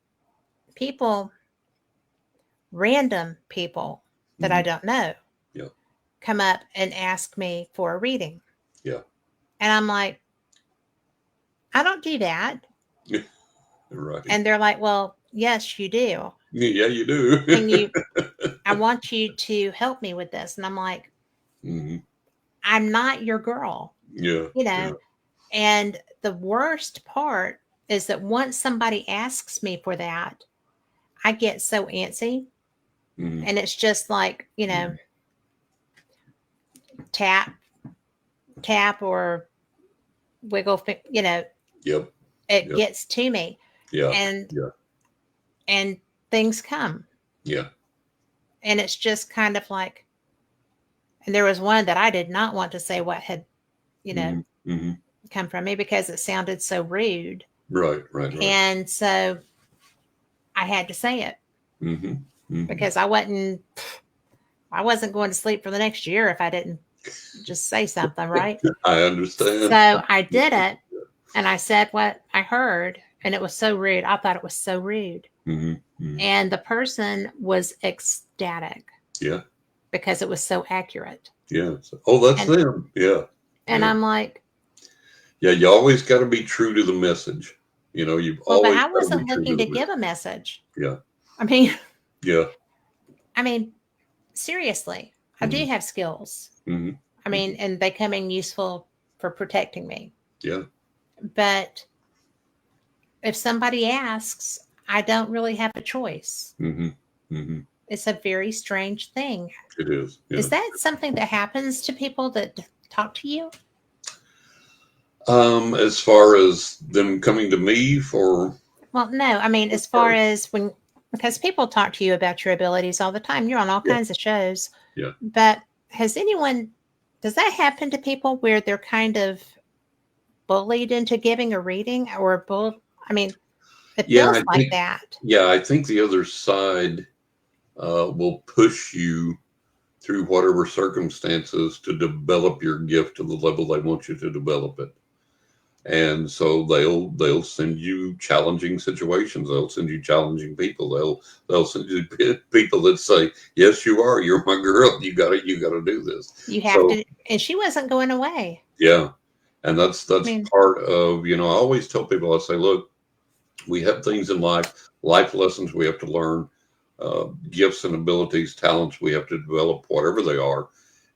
random people that I don't know, Yeah. come up and ask me for a reading. Yeah. And I'm like, I don't do that. Yeah. Right. And they're like, well, yes, you do. Yeah, you do. I want you to help me with this. And I'm like, hmm I'm not your girl, Yeah. you Yeah. know? And the worst part is that once somebody asks me for that, I get so antsy. hmm And it's just like, tap, tap, or wiggle, Yep. it Yep. gets to me. Yeah. And Yeah. and things come. Yeah. And it's just kind of like, and there was one that I did not want to say what had, hmm come from me because it sounded so rude. Right. And so I had to say it because I wasn't going to sleep for the next year if I didn't just say something, right? I understand. So I did it, and I said what I heard, and it was so rude. I thought it was so rude. And the person was ecstatic. Yeah. Because it was so accurate. Yeah. Oh, that's them. Yeah. And I'm like, yeah, you always got to be true to the message. You've well, but always I got to wasn't be true looking to to the give message. a message. Yeah. I mean, Yeah. I mean, seriously, I do Mm-hmm. have skills. Mm-hmm. I mean, and they come in useful for protecting me. Yeah. But if somebody asks, I don't really have a choice. Mm-hmm. Mm-hmm. It's a very strange thing. It is. Is Yeah. that something that happens to people that talk to you? As far as them coming to me for, Well, no. I mean, as far as when, because people talk to you about your abilities all the time. You're on all yeah, kinds of shows. yeah. But has anyone, does that happen to people where they're kind of bullied into giving a reading or I mean, it Yeah, feels I like think, that. yeah, I think the other side will push you through whatever circumstances to develop your gift to the level they want you to develop it. And so they'll send you challenging situations. They'll send you challenging people. They'll send you people that say, "Yes, you are. You're my girl. You gotta do this." You have So to, and she wasn't going away. yeah, and I that's mean, part of, I always tell people, I say, look, we have things in life lessons we have to learn, gifts and abilities, talents we have to develop, whatever they are.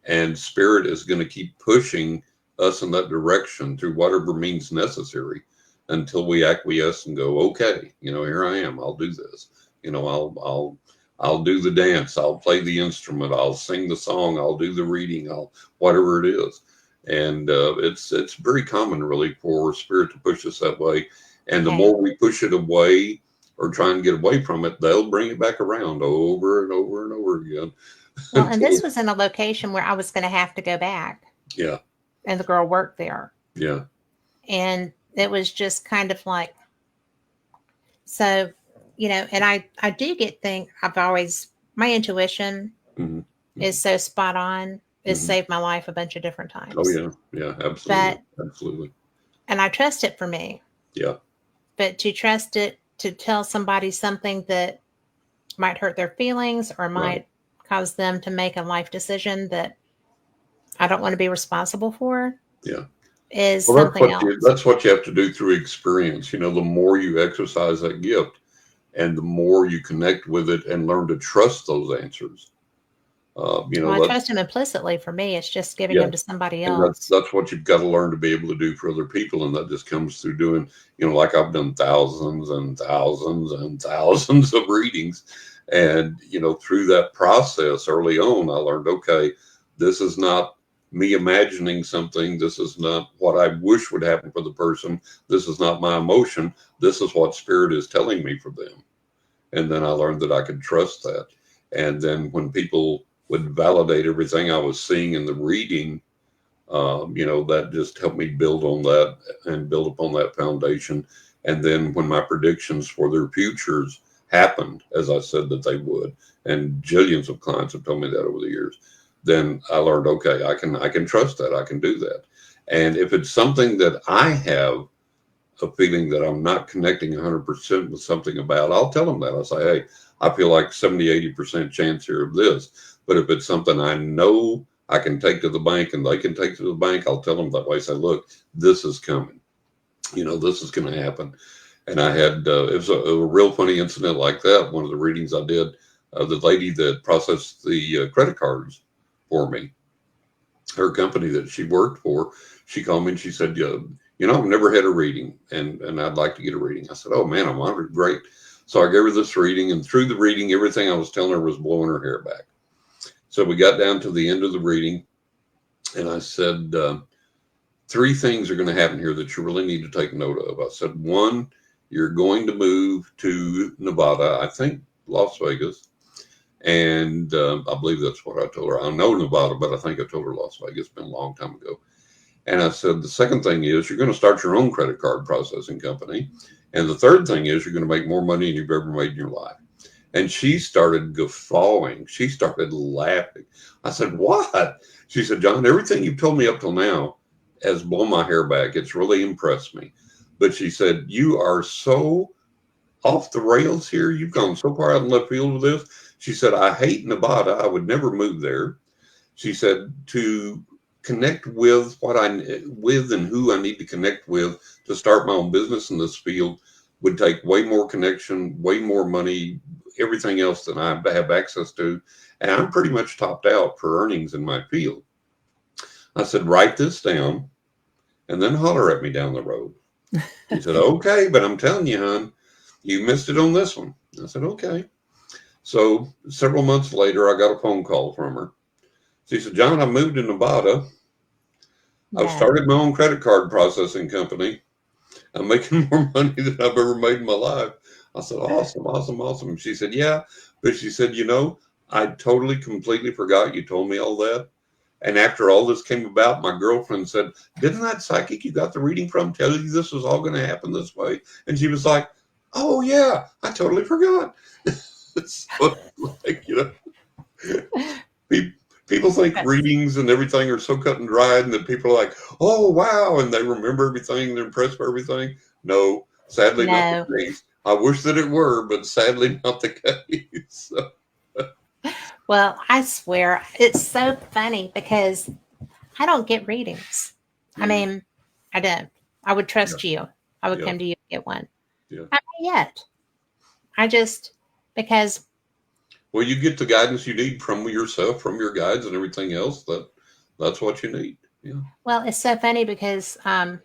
And spirit is going to keep pushing us in that direction through whatever means necessary until we acquiesce and go, okay, here I am. I'll do this. I'll do the dance. I'll play the instrument. I'll sing the song. I'll do the reading. Whatever it is. And it's very common, really, for spirit to push us that way. And the okay. more we push it away or try and get away from it, they'll bring it back around over and over and over again. Well, and Until, this was in a location where I was going to have to go back, yeah, and the girl worked there. yeah, And it was just kind of like, so, and I do I've always, my intuition hmm is so spot on. It hmm saved my life a bunch of different oh times. yeah, yeah, absolutely, But, absolutely, and I trust it for me, yeah, but to trust it to tell somebody something that might hurt their feelings or right, might cause them to make a life decision that I don't want to be responsible for yeah. is Well, that's something what you else. that's what you have to do through experience. The more you exercise that gift, and the more you connect with it and learn to trust those answers. Well, I That's trust him implicitly. For me, it's just giving yeah. him to somebody And that's else. that's what you've got to learn to be able to do for other people, and that just comes through doing, like I've done thousands and thousands and thousands of readings, and through that process early on, I learned, okay, this is not me imagining something. This is not what I wish would happen for the person. This is not my emotion. This is what spirit is telling me for them. And then I learned that I could trust that. And then when people would validate everything I was seeing in the reading, that just helped me build on that and build upon that foundation. And then when my predictions for their futures happened, as I said that they would, and jillions of clients have told me that over the years, then I learned, okay, I can trust that. I can do that. And if it's something that I have a feeling that I'm not connecting 100% with something about, I'll tell them that. I'll say, hey, I feel like 70, 80% chance here of this. But if it's something I know I can take to the bank and they can take to the bank, I'll tell them that way. Say, look, this is coming. This is going to happen. And I had, it was a real funny incident like that. One of the readings I did, the lady that processed the credit cards for me, her company that she worked for, she called me and she said, I've never had a reading and I'd like to get a reading. I said, oh man, I'm honored. Great. So I gave her this reading, and through the reading, everything I was telling her was blowing her hair back. So we got down to the end of the reading, and I said, three things are going to happen here that you really need to take note of. I said, one, you're going to move to Nevada, I think Las Vegas. And I believe that's what I told her. I know Nevada, but I think I told her Las Vegas. It's been a long time ago. And I said, the second thing is you're going to start your own credit card processing company. And the third thing is you're going to make more money than you've ever made in your life. And she started guffawing. She started laughing. I said, what? She said, John, everything you've told me up till now has blown my hair back. It's really impressed me. But she said, you are so off the rails here. You've gone so far out in left field with this. She said, I hate Nevada. I would never move there. She said, to connect with with and who I need to connect with to start my own business in this field, would take way more connection, way more money, everything else than I have access to. And I'm pretty much topped out for earnings in my field. I said, write this down and then holler at me down the road. He said, okay, but I'm telling you, hon, you missed it on this one. I said, okay. So several months later, I got a phone call from her. She said, John, I moved to Nevada. I've No. started my own credit card processing company. I'm making more money than I've ever made in my life. I said, awesome, awesome, awesome. She said, yeah. But she said, I totally, completely forgot you told me all that. And after all this came about, my girlfriend said, didn't that psychic you got the reading from tell you this was all going to happen this way? And she was like, oh, yeah, I totally forgot. So, like, people think readings and everything are so cut and dried, and that people are like, oh, wow, and they remember everything, they're impressed by everything. No, sadly, not the case. I wish that it were, but sadly, not the case. Well, I swear, it's so funny because I don't get readings. I mean, I don't. I would trust you. I would come to you and get one. Yeah. Not yet. I just, because. Well, you get the guidance you need from yourself, from your guides and everything else. That's what you need. Yeah. Well, it's so funny because I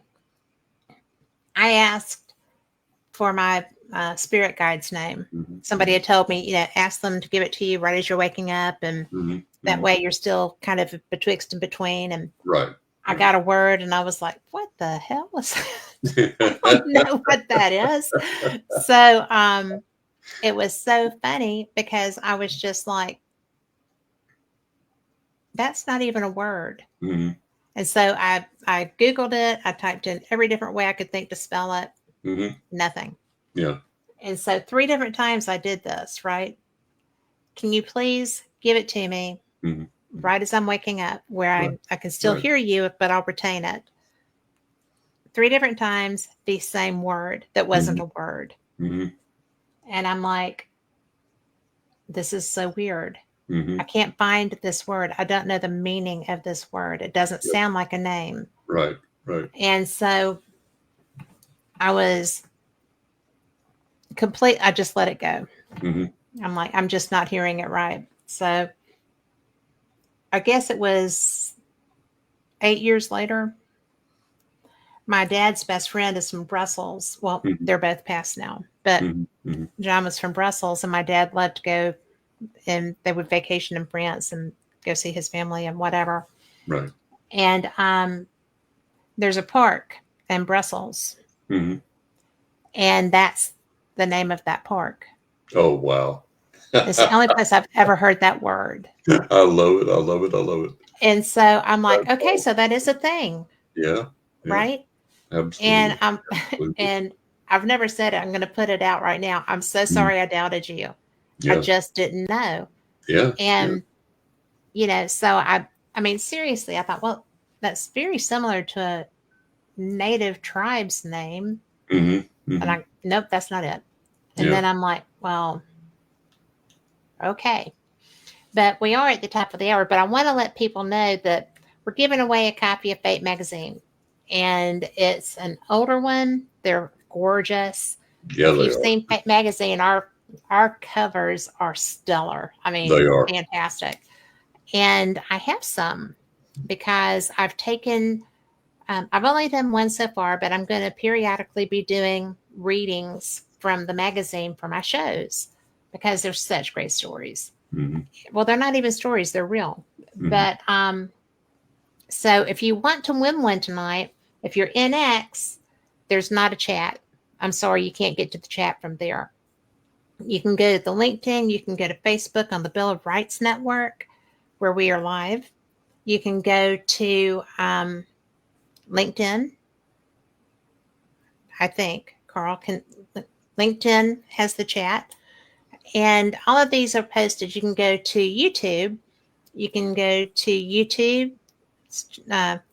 asked for my spirit guide's name. Mm-hmm. Somebody had told me, ask them to give it to you right as you're waking up. And that way you're still kind of betwixt and between. And right. I got a word and I was like, what the hell was that? I don't know what that is. So it was so funny because I was just like, that's not even a word. Mm-hmm. And so I Googled it. I typed in every different way I could think to spell it. Mm-hmm. Nothing. Yeah. And so 3 different times I did this, right? Can you please give it to me right as I'm waking up where I can still hear you, but I'll retain it. 3 different times, the same word that wasn't a word. Mm-hmm. And I'm like, this is so weird. Mm-hmm. I can't find this word. I don't know the meaning of this word. It doesn't sound like a name. Right. And so I was I just let it go. Mm-hmm. I'm like, I'm just not hearing it right. So I guess it was 8 years later. My dad's best friend is from Brussels. Well, they're both passed now, but John was from Brussels, and my dad loved to go, and they would vacation in France and go see his family and whatever. Right. And there's a park in Brussels, and that's the name of that park. Oh, wow. It's the only place I've ever heard that word. I love it. And so I'm like, okay, so that is a thing. Yeah. Right? Absolutely. And I've never said it. I'm going to put it out right now. I'm so sorry I doubted you. Yeah. I just didn't know. Yeah. And, so I mean, seriously, I thought, well, that's very similar to a native tribe's name. Mm-hmm. And nope, that's not it. And then I'm like, well, okay. But we are at the top of the hour, but I want to let people know that we're giving away a copy of Fate Magazine. And it's an older one. They're gorgeous. Yeah, if you've seen Fate Magazine, our covers are stellar. I mean, they are fantastic. And I have some because I've taken, I've only done one so far, but I'm going to periodically be doing readings from the magazine for my shows because they're such great stories. Well, they're not even stories. They're real. But so if you want to win one tonight, if you're in X, there's not a chat. I'm sorry, you can't get to the chat from there. You can go to the LinkedIn. You can go to Facebook on the Bill of Rights Network, where we are live. You can go to LinkedIn. I think LinkedIn has the chat. And all of these are posted. You can go to YouTube. You can go to YouTube,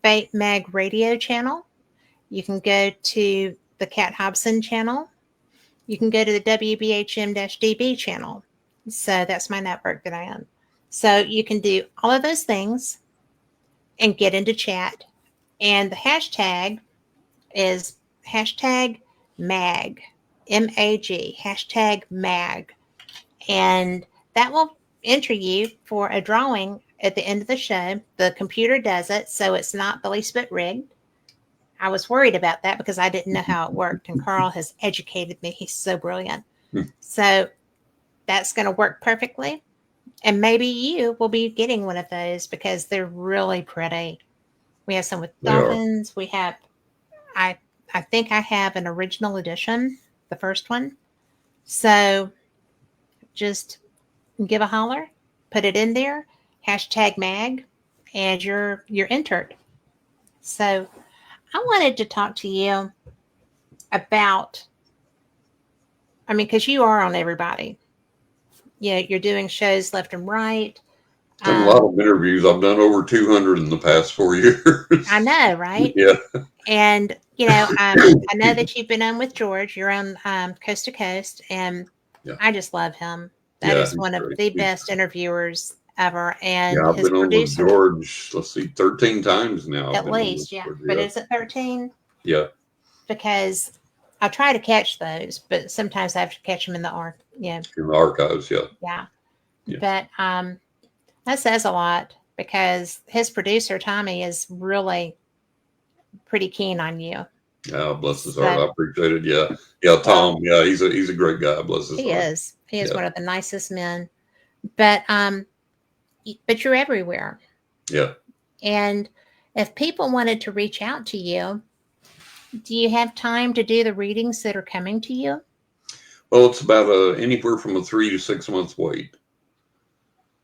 Fate Mag Radio channel. You can go to the Kat Hobson channel. You can go to the WBHM-DB channel. So that's my network that I own. So you can do all of those things and get into chat. And the hashtag is #mag. MAG, hashtag MAG. And that will enter you for a drawing at the end of the show. The computer does it, so it's not the least bit rigged. I was worried about that because I didn't know how it worked, and Carl has educated me. He's so brilliant. So that's going to work perfectly. And maybe you will be getting one of those because they're really pretty. We have some with They are. dolphins. We have, I, I think I have an original edition, the first one. So just give a holler, put it in there, hashtag mag, and you're entered. So I wanted to talk to you about, I mean, because you are on everybody. Yeah, you're doing shows left and right. Done a lot of interviews. I've done over 200 in the past 4 years. I know, right? Yeah. And I know that you've been on with George. You're on Coast to Coast, and Yeah. I just love him. That Yeah, is one of great. the best interviewers ever. And Yeah, I've his been on with producer, George, let's see, 13 times now. I've at been on least, with yeah. George, But yeah. is it 13? Yeah. Because I try to catch those, but sometimes I have to catch them in the In the archives, yeah. Yeah. Yeah. But that says a lot because his producer Tommy is really pretty keen on you. Yeah, bless his heart. I appreciate it. Yeah. Yeah, Tom. Yeah, he's a great guy. Bless his heart. He is Yeah. one of the nicest men. But you're everywhere. Yeah. And if people wanted to reach out to you, do you have time to do the readings that are coming to you? Well, it's about anywhere from a 3 to 6 month wait.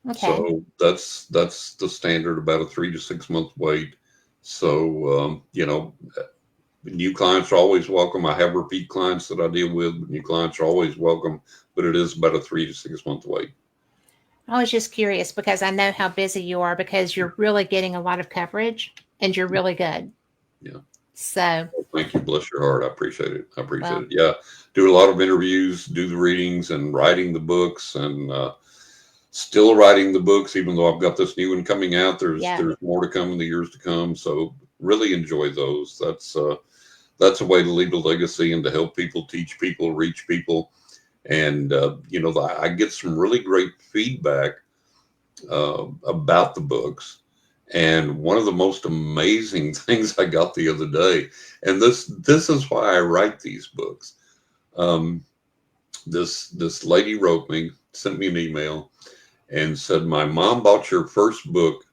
Okay. So that's the standard, about a 3 to 6 month wait. So new clients are always welcome. I have repeat clients that I deal with, but new clients are always welcome. But it is about a 3 to 6 month wait. I was just curious because I know how busy you are because you're really getting a lot of coverage and you're really good. Yeah. So well, thank you. Bless your heart. I appreciate it. It. Yeah. Do a lot of interviews, do the readings and writing the books, and still writing the books, even though I've got this new one coming out. There's more to come in the years to come. So really enjoy those. That's a way to leave a legacy and to help people, teach people, reach people. And, I get some really great feedback about the books. And one of the most amazing things I got the other day, and this is why I write these books. This lady wrote me, sent me an email, and said, "My mom bought your first book,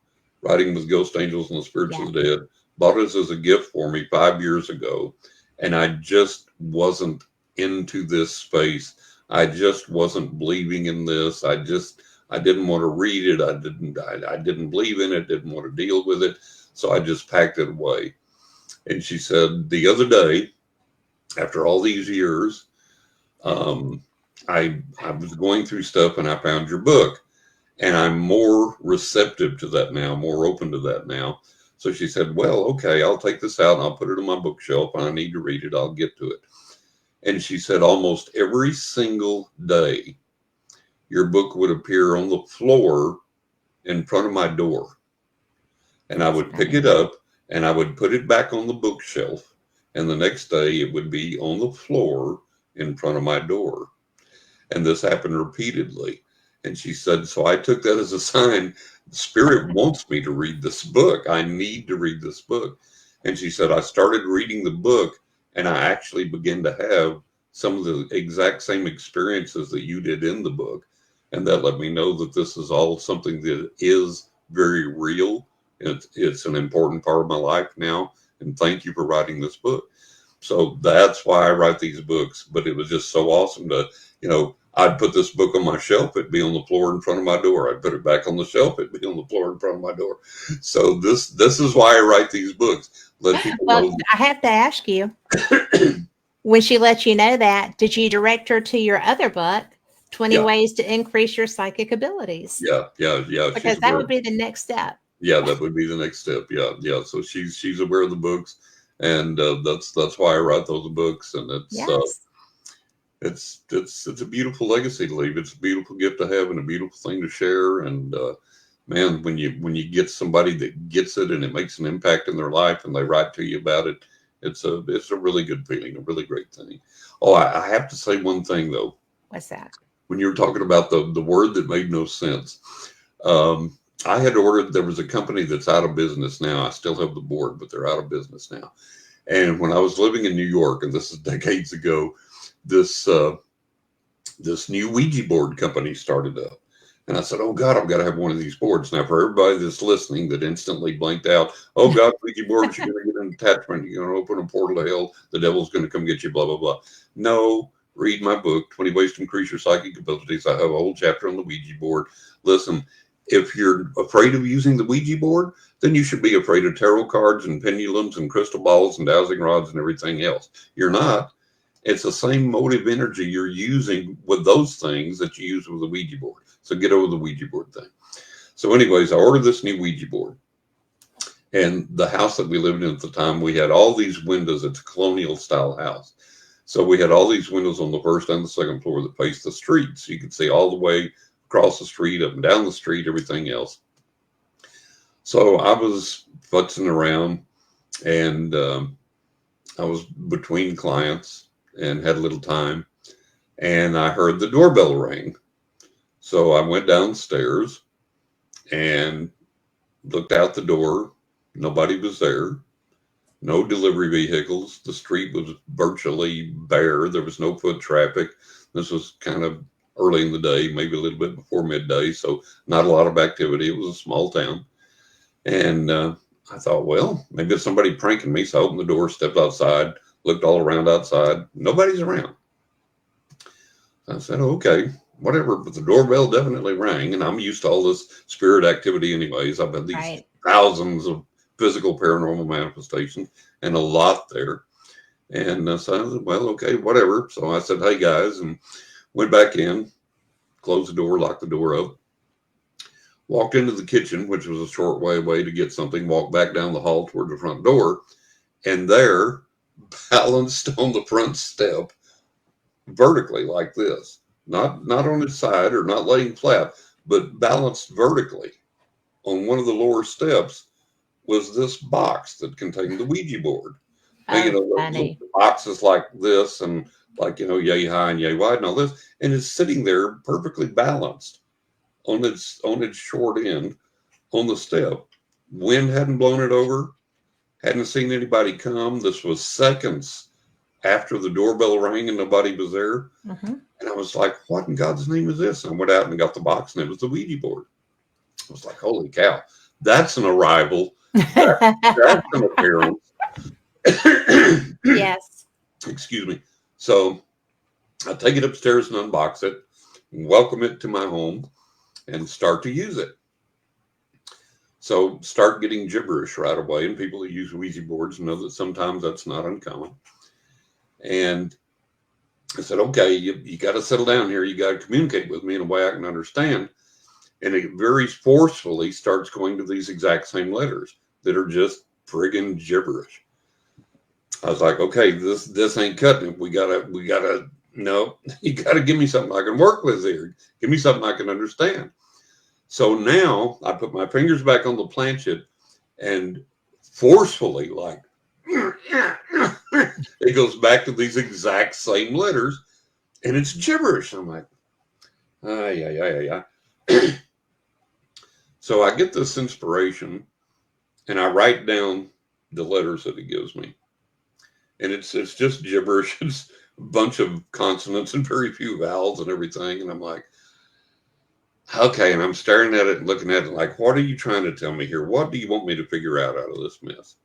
Writing with Ghost Angels and the Spirits of the Dead, bought it as a gift for me 5 years ago, and I just wasn't into this space. I just wasn't believing in this. I didn't want to read it. I didn't believe in it, didn't want to deal with it. So I just packed it away." And she said, the other day, after all these years, I was going through stuff and I found your book, and I'm more receptive to that now, more open to that now. So she said, "Well, okay, I'll take this out and I'll put it on my bookshelf, and I need to read it. I'll get to it." And she said, almost every single day, your book would appear on the floor in front of my door. And I would pick it up and I would put it back on the bookshelf. And the next day it would be on the floor in front of my door. And this happened repeatedly. And she said, so I took that as a sign. The Spirit wants me to read this book. I need to read this book. And she said, I started reading the book, and I actually began to have some of the exact same experiences that you did in the book. And that let me know that this is all something that is very real. It's an important part of my life now. And thank you for writing this book. So that's why I write these books. But it was just so awesome to, I'd put this book on my shelf. It'd be on the floor in front of my door. I'd put it back on the shelf. It'd be on the floor in front of my door. So this is why I write these books. Let people know. I have to ask you, when she let you know that, did you direct her to your other book, 20 Ways to Increase Your Psychic Abilities? Yeah. Because that would be the next step. Yeah, that would be the next step. Yeah. So she's aware of the books, and that's why I write those books. And it's a beautiful legacy to leave. It's a beautiful gift to have and a beautiful thing to share. And man, when you get somebody that gets it and it makes an impact in their life and they write to you about it, It's a really good feeling, a really great thing. Oh, I have to say one thing though. What's that? When you were talking about the word that made no sense, I had ordered. There was a company that's out of business now. I still have the board, but they're out of business now. And when I was living in New York, and this is decades ago, this this new Ouija board company started up. And I said, oh God, I've got to have one of these boards. Now, for everybody that's listening that instantly blanked out, oh God, Ouija boards, you're going to get an attachment. You're going to open a portal to hell. The devil's going to come get you, blah, blah, blah. No, read my book, 20 Ways to Increase Your Psychic Abilities. I have a whole chapter on the Ouija board. Listen, if you're afraid of using the Ouija board, then you should be afraid of tarot cards and pendulums and crystal balls and dowsing rods and everything else. You're not. It's the same motive energy you're using with those things that you use with the Ouija board. So get over the Ouija board thing. So anyways, I ordered this new Ouija board. And the house that we lived in at the time, we had all these windows. It's a colonial style house. So we had all these windows on the first and the second floor that faced the street. So you could see all the way across the street, up and down the street, everything else. So I was futzing around, and I was between clients and had a little time, and I heard the doorbell ring. So I went downstairs and looked out the door. Nobody was there. No delivery vehicles. The street was virtually bare. There was no foot traffic. This was kind of early in the day, maybe a little bit before midday, so not a lot of activity. It was a small town. And I thought, well, maybe it's somebody pranking me. So I opened the door, stepped outside, looked all around outside. Nobody's around. I said, okay, whatever. But the doorbell definitely rang, and I'm used to all this spirit activity anyways. I've had these thousands of physical paranormal manifestations and a lot there. And so I said, well, okay, whatever. So I said, hey, guys, and went back in, closed the door, locked the door up, walked into the kitchen, which was a short way away to get something, walked back down the hall toward the front door, and there, balanced on the front step, vertically like this, not on its side or not laying flat, but balanced vertically on one of the lower steps, was this box that contained the Ouija board. Now, you know, the boxes like this and like, you know, yay high and yay wide and all this, and it's sitting there perfectly balanced on its short end on the step. Wind hadn't blown it over, hadn't seen anybody come. This was seconds after the doorbell rang and nobody was there. Mm-hmm. And I was like, what in God's name is this? And I went out and got the box, and it was the Ouija board. I was like, holy cow, that's an arrival. That's an appearance. Yes. Excuse me. So I take it upstairs and unbox it, welcome it to my home, and start to use it. So start getting gibberish right away. And people who use Ouija boards know that sometimes that's not uncommon. And I said, okay, you got to settle down here. You got to communicate with me in a way I can understand. And it very forcefully starts going to these exact same letters that are just friggin' gibberish. I was like, okay, this ain't cutting it. We gotta, no, you gotta give me something I can work with here. Give me something I can understand. So now I put my fingers back on the planchette and forcefully, like, it goes back to these exact same letters, and it's gibberish. I'm like, yeah. So I get this inspiration, and I write down the letters that it gives me. And it's just gibberish. It's a bunch of consonants and very few vowels and everything. And I'm like, okay. And I'm staring at it and looking at it like, what are you trying to tell me here? What do you want me to figure out of this mess?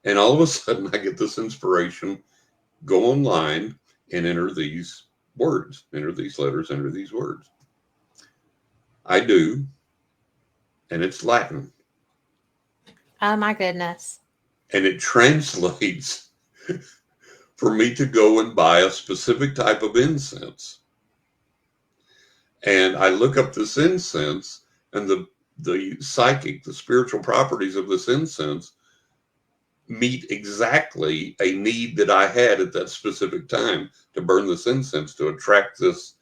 And all of a sudden I get this inspiration, go online and enter these words, enter these letters, enter these words. I do. And it's Latin. Oh my goodness. And it translates for me to go and buy a specific type of incense. And I look up this incense, and the psychic, the spiritual properties of this incense meet exactly a need that I had at that specific time to burn this incense to attract this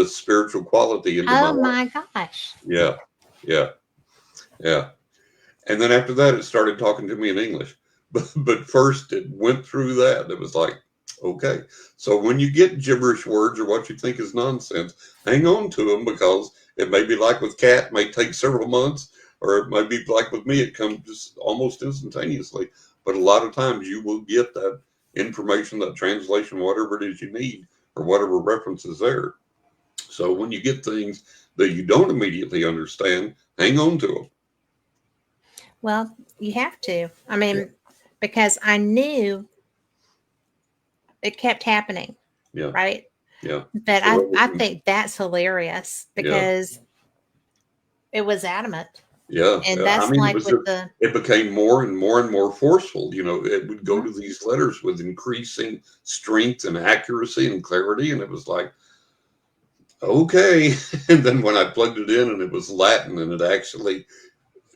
spiritual quality into my life. Oh my gosh. Yeah. And then after that, it started talking to me in English. but first it went through that. It was like, okay. So when you get gibberish words or what you think is nonsense, hang on to them, because it may be like with Kat, it may take several months, or it may be like with me, it comes just almost instantaneously. But a lot of times you will get that information, that translation, whatever it is you need, or whatever reference is there. So when you get things that you don't immediately understand, hang on to them. Well, you have to. I mean, because I knew it kept happening, Yeah. right? Yeah. But So I think that's hilarious because it was adamant. yeah. And I that's mean, it like was with just, the, it became more and more and more forceful. You know, it would go Mhm. to these letters with increasing strength and accuracy and clarity. And it was like, okay. And then when I plugged it in and it was Latin and it actually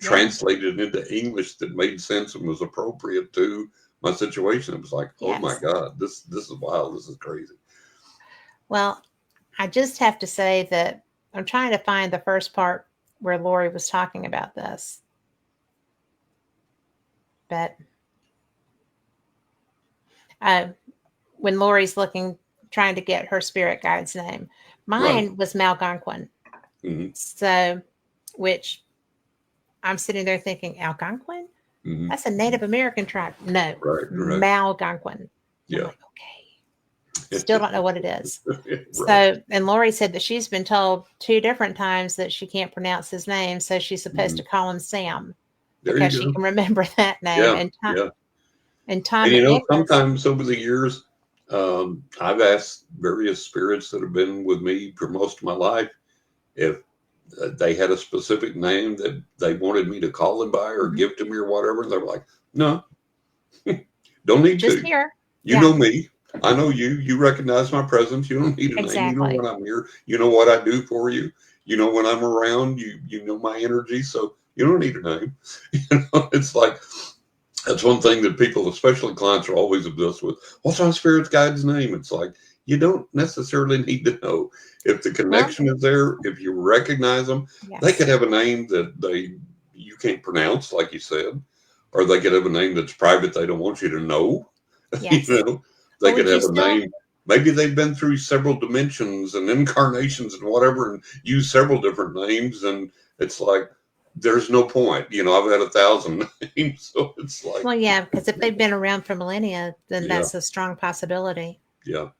yeah, translated into English that made sense and was appropriate to my situation, it was like, oh my yes. God, this is wild. This is crazy. Well, I just have to say that I'm trying to find the first part where Lori was talking about this. But uh, when Lori's looking, trying to get her spirit guide's name, Right. mine was Malgonquin. Hmm. So, which I'm sitting there thinking, Algonquin? Hmm. That's a Native American tribe. No, Right. Right. Malgonquin. And I'm Yeah. like, okay. Still don't know what it is. Right. So, and Lori said that she's been told 2 different times that she can't pronounce his name, so she's supposed Hmm. to call him Sam There you because she go. can remember that name. Yeah. Yeah. And Tom And you know, McNicholas. sometimes over the years, I've asked various spirits that have been with me for most of my life if they had a specific name that they wanted me to call them by or Mhm. give to me or whatever. They're like, no, don't need Just to. here. You Yeah, know me. I know you. You recognize my presence. You don't need a name. You know exactly. when I'm here. You know what I do for you. You know when I'm around. You know my energy. So you don't need a name. It's like that's one thing that people, especially clients, are always obsessed with. What's my spirit's guide's name? It's like you don't necessarily need to know. If the Well, connection is there, if you recognize them, they yes. could have a name that you can't pronounce, like you said, or they could have a name that's private. They don't want you to know. You Yes. know, they Well, could would you have a still? name. Maybe they've been through several dimensions and incarnations and whatever, and use several different names. And it's like there's no point. You know, I've had 1,000 names, so it's like, Well, yeah, because if they've been around for millennia, then yeah, that's a strong possibility. yeah.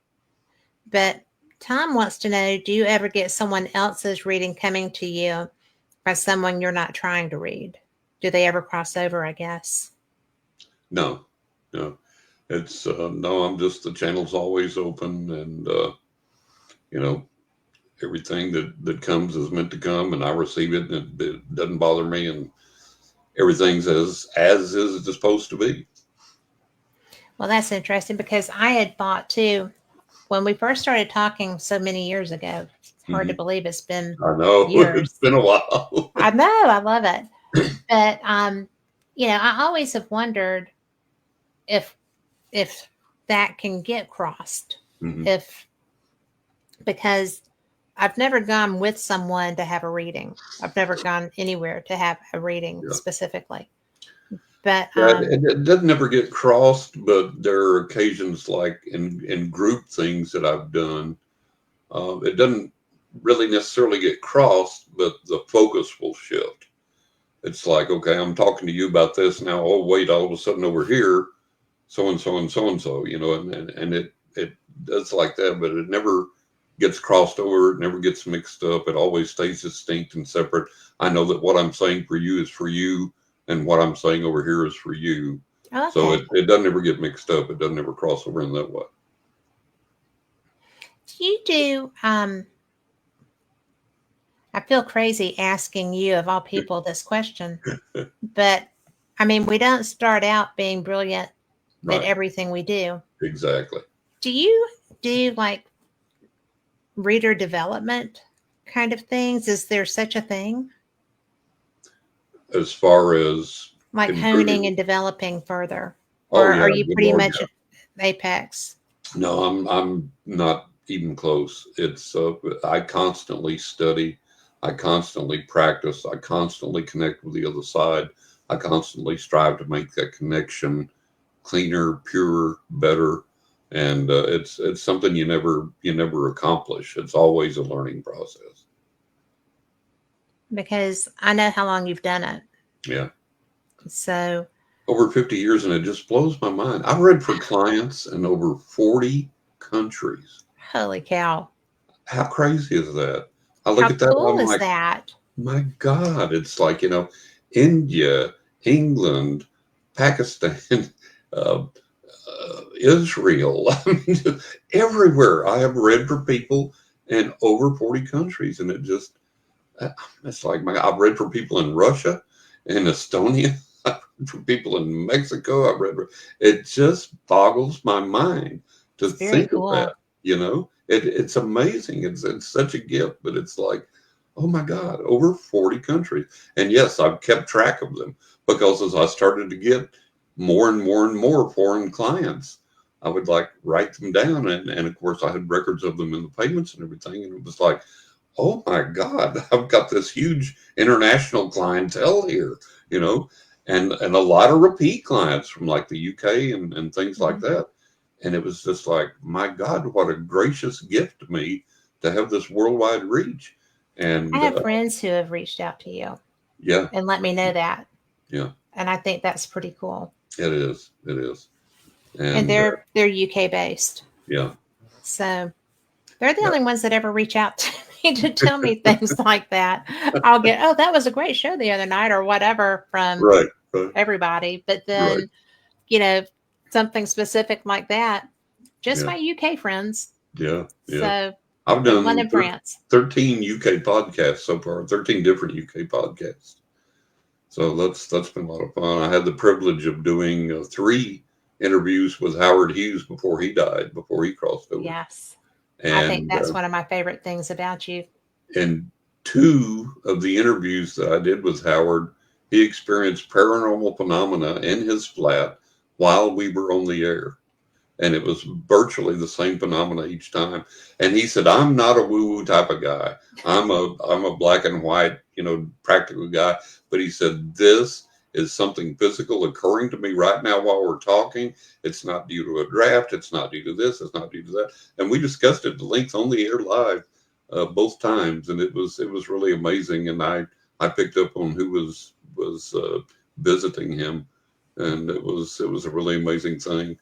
But Tom wants to know, do you ever get someone else's reading coming to you by someone you're not trying to read? Do they ever cross over, I guess? No, no. It's no. I'm just the channel's always open, and you know everything that comes is meant to come, and I receive it, and it doesn't bother me, and everything's as is it's supposed to be. Well, that's interesting because I had thought too, when we first started talking so many years ago, it's hard to Hmm. believe it's been I know it's years. been a while. I know, I love it. But I always have wondered if if that can get crossed. Hmm. If because I've never gone with someone to have a reading. I've never gone anywhere to have a reading Yeah, specifically. But yeah. It doesn't ever get crossed, but there are occasions like in group things that I've done. It doesn't really necessarily get crossed, but the focus will shift. It's like, okay, I'm talking to you about this now. Oh, wait, all of a sudden over here, so and so and so and so, you know, and it does like that, but it never gets crossed over. It never gets mixed up. It always stays distinct and separate. I know that what I'm saying for you is for you, and what I'm saying over here is for you. So okay. it doesn't ever get mixed up. It doesn't ever cross over in that way. Do you do I feel crazy asking you of all people this question, but I mean, we don't start out being brilliant at Right. everything we do. Exactly. Do you do like reader development kind of things? Is there such a thing? As far as Like honing improving, and developing further? oh Or yeah, are you good pretty Lord, much yeah. at apex? No, I'm not even close. It's I constantly study, I constantly practice, I constantly connect with the other side. I constantly strive to make that connection cleaner, purer, better. And it's something you never accomplish. It's always a learning process. Because I know how long you've done it. Yeah. So Over 50 years, and it just blows my mind. I've read for clients in over 40 countries. holy cow. How crazy is that? I look How at that, cool I'm is like, that? my God, it's like, India, England, Pakistan, uh, Israel. I mean, just everywhere. I have read for people in over 40 countries, and it's like I've read for people in Russia, in Estonia, I've read for people in Mexico. It just boggles my mind to It's very think of that. cool. It's amazing. It's such a gift, but it's like, oh my God, over 40 countries. And yes, I've kept track of them because as I started to get more and more and more foreign clients, I would like write them down. And of course I had records of them in the payments and everything. And it was like, oh my God, I've got this huge international clientele here, you know, and a lot of repeat clients from like the UK and things like Mhm. that. And it was just like, my God, what a gracious gift to me to have this worldwide reach. I And have friends who have reached out to you yeah, and let me know that. yeah, And I think that's pretty cool. it is. It is. And And they're UK based. yeah, So they're the yeah, only ones that ever reach out to me to tell me things like that. I'll get, oh, that was a great show the other night or whatever from right, right, everybody. But right. then, you know, something specific like that, just Yeah, my UK friends. yeah, yeah. So I've with one done in France. 13 UK podcasts so far, 13 different UK podcasts. So that's been a lot of fun. I had the privilege of doing 3 interviews with Howard Hughes before he died, before he crossed over. Yes. I think And that's one of my favorite things about you. in 2 of the interviews that I did with Howard, he experienced paranormal phenomena in his flat while we were on the air. And it was virtually the same phenomena each time. And he said, "I'm not a woo-woo type of guy. I'm a black and white, practical guy." But he said, "This is something physical occurring to me right now while we're talking. It's not due to a draft. It's not due to this. It's not due to that." And we discussed it at length on the air live both times, and it was really amazing. And I picked up on who was visiting him, and it was a really amazing thing.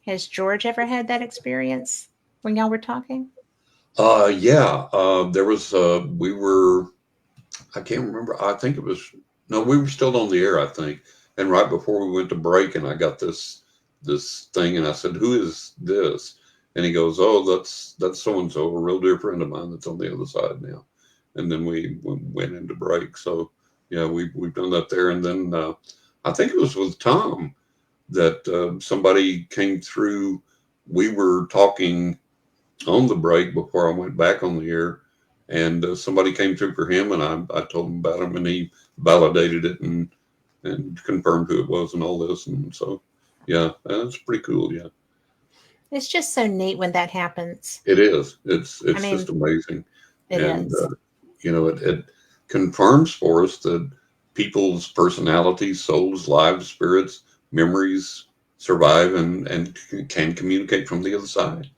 Has George ever had that experience when y'all were talking? Yeah. There was I can't remember. I think it was no, we were still on the air, I think. And right before we went to break, and I got this thing, and I said, "Who is this?" And he goes, "Oh, that's so and so, a real dear friend of mine that's on the other side now." And then we went into break. So yeah, we've done that there. And then I think it was with Tom that somebody came through. We were talking on the break before I went back on the air, and somebody came through for him, and I told him about him, and he validated it and confirmed who it was and all this, and so yeah, that's pretty cool. Yeah, It's just so neat when that happens. it is. It's I just mean, amazing, it and is. it confirms for us that people's personalities, souls, lives, spirits, memories survive and can communicate from the other side,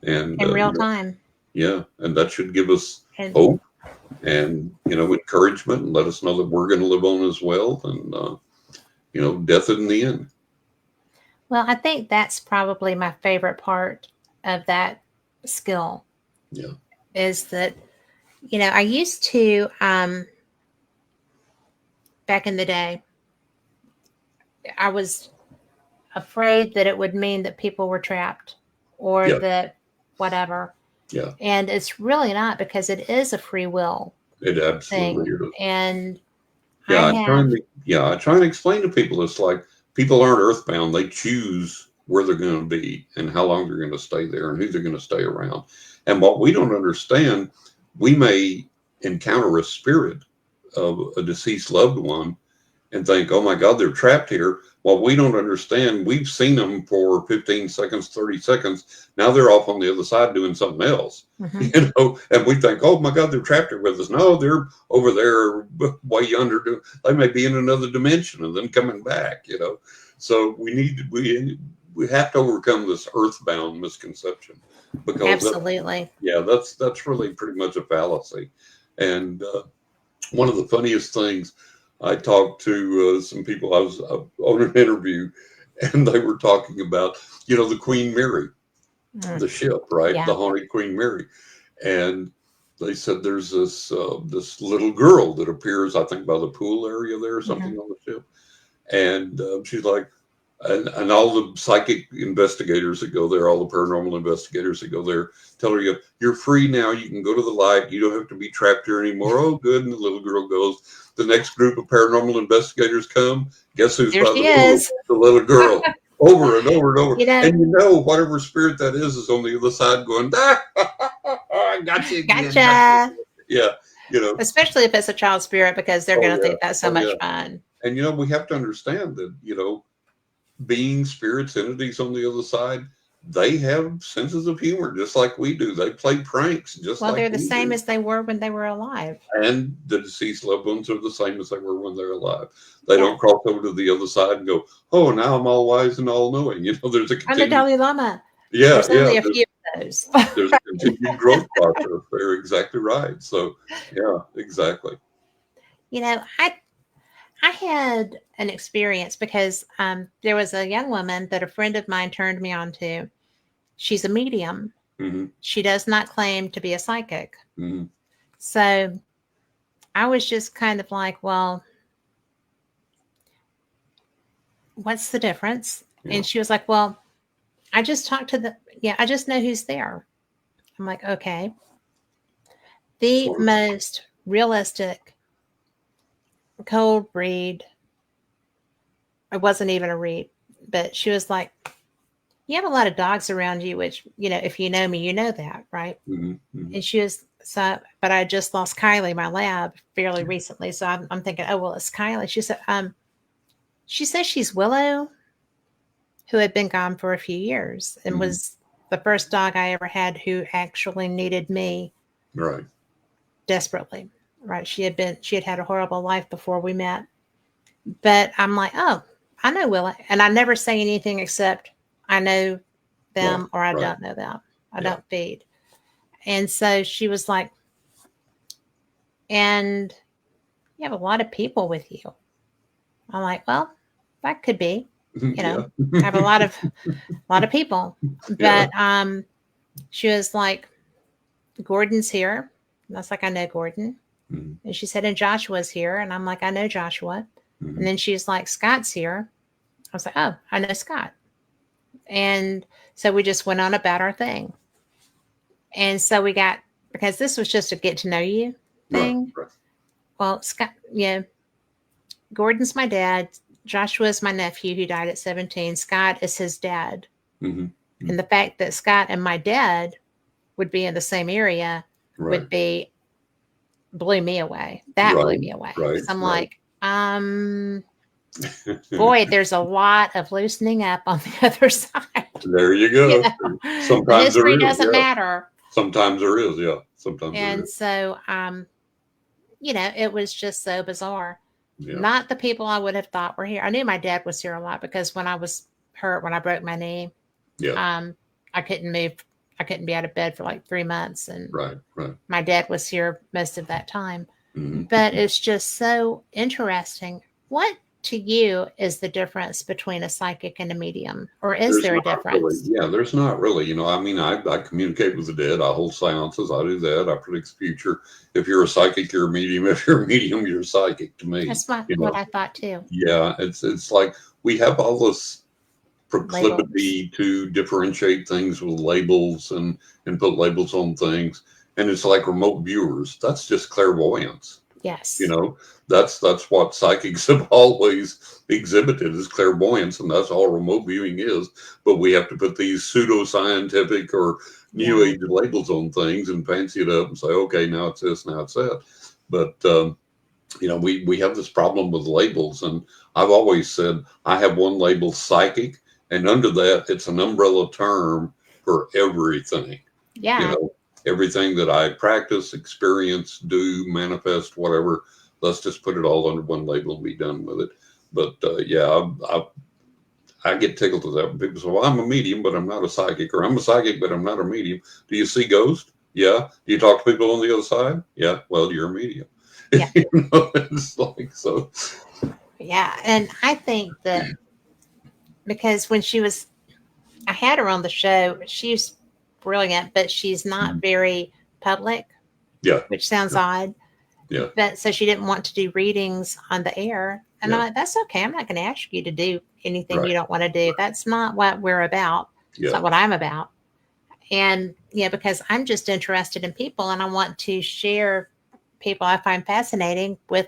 and In real time. yeah, and that should give us And hope and encouragement, and let us know that we're going to live on as well, and death in the end. well, I think that's probably my favorite part of that skill Yeah, is that, I used to, back in the day, I was afraid that it would mean that people were trapped or yeah, that whatever. yeah. And it's really not because it is a free will It absolutely thing. is. And I Yeah, have, I try and explain to people it's like people aren't earthbound; they choose where they're going to be and how long they're going to stay there and who they're going to stay around. And what we don't understand, we may encounter a spirit of a deceased loved one and think, "Oh my God, they're trapped here." Well, we don't understand. We've seen them for 15 seconds, 30 seconds. Now they're off on the other side doing something else, mhm. and we think, "Oh my God, they're trapped here with us." No, they're over there way yonder. They may be in another dimension and then coming back. So we have to overcome this earthbound misconception, because Absolutely. that's really pretty much a fallacy. And one of the funniest things, I talked to some people. I was on an interview, and they were talking about, the Queen Mary, the ship, right? Yeah. The haunted Queen Mary. And they said there's this little girl that appears, I think, by the pool area there or something on the ship. And she's like, and all the psychic investigators that go there, all the paranormal investigators that go there, tell her, you're free now. You can go to the light. You don't have to be trapped here anymore. Oh, good. And the little girl goes. The next group of paranormal investigators come. Guess who's There by she the pool? is. The little girl. Over and over and over. You know, And whatever spirit that is on the other side going, I got you again. gotcha. Yeah. Especially if it's a child spirit, because they're going to think that's so much fun. And, we have to understand that, beings, spirits, entities on the other side, they have senses of humor just like we do. They play pranks just like we do. Well, they're the same as they were when they were alive. And the deceased loved ones are the same as they were when they're alive. They don't cross over to the other side and go, oh, now I'm all wise and all knowing. There's a I'm the Dalai Lama. Yeah, there's only a few of those. There's a continued growth process. They're exactly right. So, yeah, exactly. I had an experience because there was a young woman that a friend of mine turned me on to. She's a medium. Mm-hmm. She does not claim to be a psychic. Mm-hmm. So I was just kind of like, well, what's the difference? Yeah. And she was like, well, I just talked to I just know who's there. I'm like, okay. The most realistic cold read. It wasn't even a read, but she was like, you have a lot of dogs around you, which, if you know me, you know that, right? Mm-hmm. Mm-hmm. And she was, but I just lost Kylie, my lab, fairly recently. So I'm thinking, oh, well, it's Kylie. She says she's Willow, who had been gone for a few years and was the first dog I ever had who actually needed me. Right. Desperately. Right. She had had a horrible life before we met. But I'm like, oh, I know Willow. And I never say anything except I know them or I don't know them. I don't feed. And so she was like, and you have a lot of people with you. I'm like, well, that could be, I have a lot of people. But she was like, Gordon's here. And I was like, I know Gordon. Mm-hmm. And she said, and Joshua's here. And I'm like, I know Joshua. Mm-hmm. And then she's like, Scott's here. I was like, oh, I know Scott. And so we just went on about our thing. And so we got, because this was just a get to know you thing. Right. Well, Scott, Gordon's my dad. Joshua's my nephew who died at 17. Scott is his dad. Mm-hmm. And the fact that Scott and my dad would be in the same area would be, blew me away. That blew me away. Right. I'm like, boy, there's a lot of loosening up on the other side. There you go. Sometimes the history there is, doesn't matter. Sometimes there is, Sometimes and there is. So, it was just so bizarre. Yeah. Not the people I would have thought were here. I knew my dad was here a lot because when I was hurt, when I broke my knee, I couldn't move. I couldn't be out of bed for like 3 months. And right. My dad was here most of that time. Mm-hmm. But it's just so interesting. What to you is the difference between a psychic and a medium? Or is there a difference? Really, there's not really. I communicate with the dead. I hold seances. I do that. I predict the future. If you're a psychic, you're a medium. If you're a medium, you're a psychic to me. That's what I thought too. Yeah, it's like we have all this proclivity to differentiate things with labels and put labels on things. And it's like remote viewers. That's just clairvoyance. Yes. That's what psychics have always exhibited is clairvoyance, and that's all remote viewing is. But we have to put these pseudoscientific or new age labels on things and fancy it up and say, okay, now it's this, now it's that. But we have this problem with labels, and I've always said I have one label, psychic, and under that it's an umbrella term for everything. Yeah. Everything that I practice, experience, do, manifest, whatever, let's just put it all under one label and be done with it. But I get tickled to that when people say, well, I'm a medium, but I'm not a psychic, or I'm a psychic, but I'm not a medium. Do you see ghosts? Yeah. Do you talk to people on the other side? Yeah. Well, you're a medium. Yeah. It's like, so. Yeah. And I think that because when I had her on the show, she's brilliant, but she's not very public. Yeah. Which sounds odd. Yeah. But so she didn't want to do readings on the air. And Yeah. I'm like, that's okay. I'm not going to ask you to do anything Right. you don't want to do. That's not what we're about. Yeah. It's not what I'm about. And yeah, because I'm just interested in people and I want to share people I find fascinating with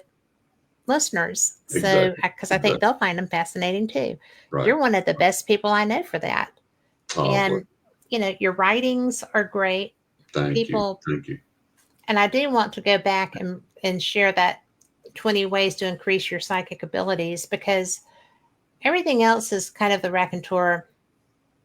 listeners. So, Exactly. because I think they'll find them fascinating too. Right. You're one of the best people I know for that. Oh, And, well, you know, your writings are great. thank you. And I do want to go back and share that 20 ways to increase your psychic abilities, because everything else is kind of the raconteur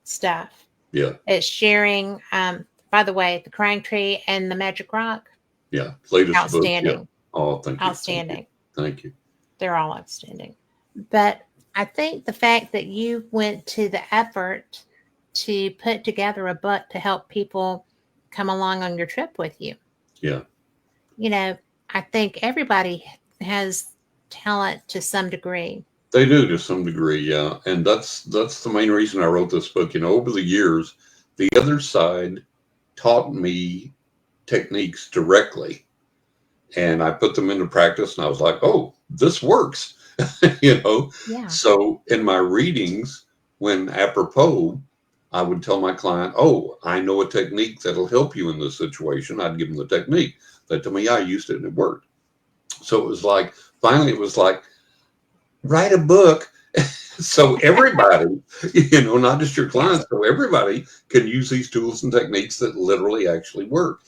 stuff. Yeah. It's sharing. By the way, the Crying Tree and the Magic Rock. Yeah. Latest outstanding. book. Yeah. Oh, thank you. Outstanding. Thank you. They're all outstanding. But I think the fact that you went to the effort to put together a book to help people come along on your trip with you. Yeah. You know, I think everybody has talent to some degree. They do to some degree, yeah. And that's the main reason I wrote this book. You know, over the years, the other side taught me techniques directly, and I put them into practice, and I was like, oh, this works. You know? Yeah. So in my readings, when apropos, I would tell my client, oh, I know a technique that'll help you in this situation. I'd give them the technique. They told me, yeah, I used it and it worked. So it was like, finally, it was like, write a book. So everybody, you know, not just your clients, so everybody can use these tools and techniques that literally actually work.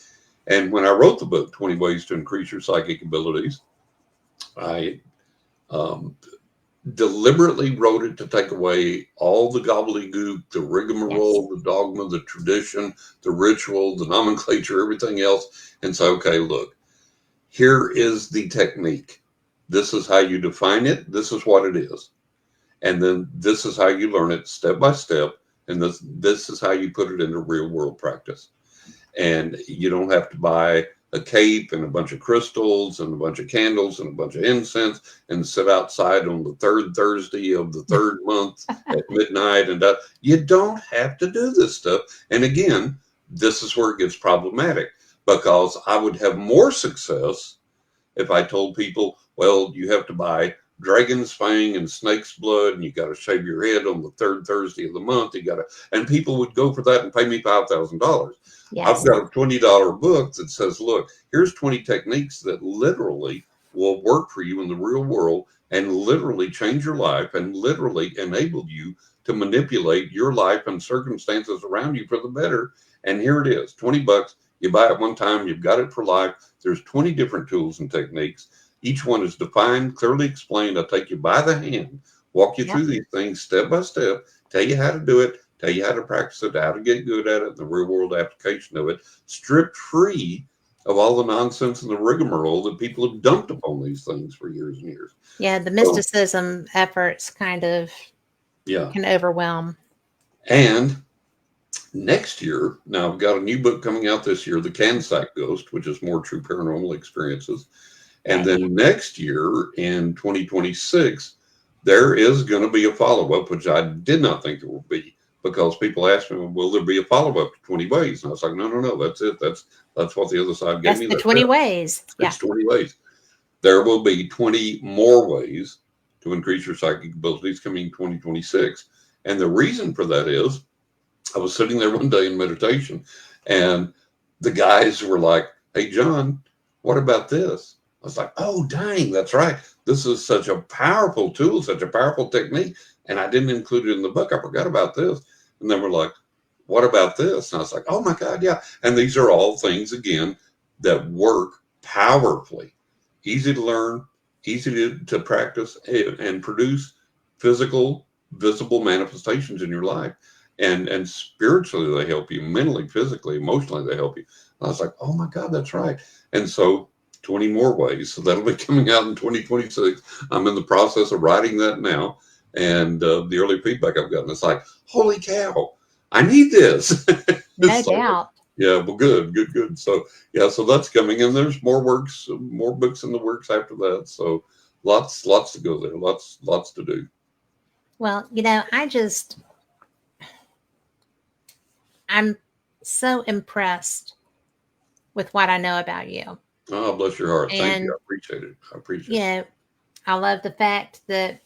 And when I wrote the book, 20 Ways to Increase Your Psychic Abilities, I deliberately wrote it to take away all the gobbledygook, the rigmarole, the dogma, the tradition, the ritual, the nomenclature, everything else, and say, okay, look, here is the technique. This is how you define it. This is what it is. And then this is how you learn it step by step. And this is how you put it into real world practice. And you don't have to buy a cape and a bunch of crystals and a bunch of candles and a bunch of incense and sit outside on the third Thursday of the third month at midnight. And you don't have to do this stuff. And again, this is where it gets problematic, because I would have more success if I told people, well, you have to buy dragon's fang and snake's blood, and you got to shave your head on the third Thursday of the month. And people would go for that and pay me $5,000. Yes. I've got a $20 book that says, look, here's 20 techniques that literally will work for you in the real world and literally change your life and literally enable you to manipulate your life and circumstances around you for the better. And here it is, $20. You buy it one time, you've got it for life. There's 20 different tools and techniques. Each one is defined, clearly explained. I'll take you by the hand, walk you through these things step by step, tell you how to do it, tell you how to practice it, how to get good at it, the real world application of it, stripped free of all the nonsense and the rigmarole that people have dumped upon these things for years and years. Yeah, the mysticism efforts kind of can overwhelm. And next year, now I've got a new book coming out this year, The Cansack Ghost, which is more true paranormal experiences. And then next year in 2026, there is going to be a follow-up, which I did not think there will be, because people asked me, will there be a follow-up to 20 Ways? And I was like, no, that's it. That's what the other side gave me. That's the 20 ways. It's 20 ways. There will be 20 more ways to increase your psychic abilities coming in 2026. And the reason for that is, I was sitting there one day in meditation, and the guys were like, hey, John, what about this? I was like, oh, dang, that's right. This is such a powerful tool, such a powerful technique. And I didn't include it in the book. I forgot about this. And then we're like, what about this? And I was like, oh, my God, yeah. And these are all things, again, that work powerfully. Easy to learn, easy to practice, and produce physical, visible manifestations in your life. And spiritually, they help you. Mentally, physically, emotionally, they help you. And I was like, oh, my God, that's right. And so 20 more ways. So that'll be coming out in 2026. I'm in the process of writing that now. And the early feedback I've gotten, it's like, holy cow, I need this. No So, doubt. yeah, well, good. So, yeah, so that's coming, and there's more books in the works after that. So, lots to go there. Lots to do. Well, I'm so impressed with what I know about you. Oh, bless your heart. Thank you. And, I appreciate it. I appreciate you it. know, I love the fact that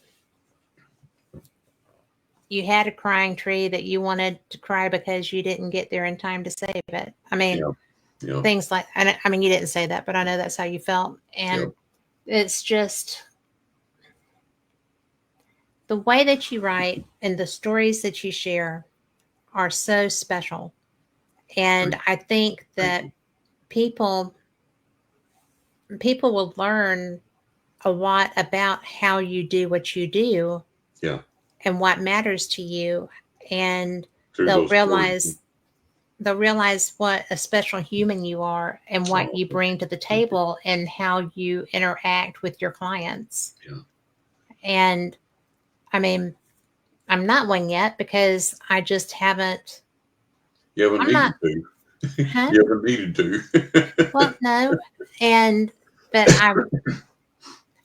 you had a crying tree that you wanted to cry because you didn't get there in time to save it. I mean, Yeah, yeah, things like, I mean, you didn't say that, but I know that's how you felt. yeah, And it's just the way that you write and the stories that you share are so special. And thank, I think thank that you. people people will learn a lot about how you do what you do Yeah, and what matters to you, and through they'll those stories. realize they'll realize what a special human you are and what Oh, you bring to the thank you. table and how you interact with your clients. Yeah. And I mean, I'm not one yet because I just haven't. You haven't I'm not, needed to. huh? You haven't needed to. Well, no. And but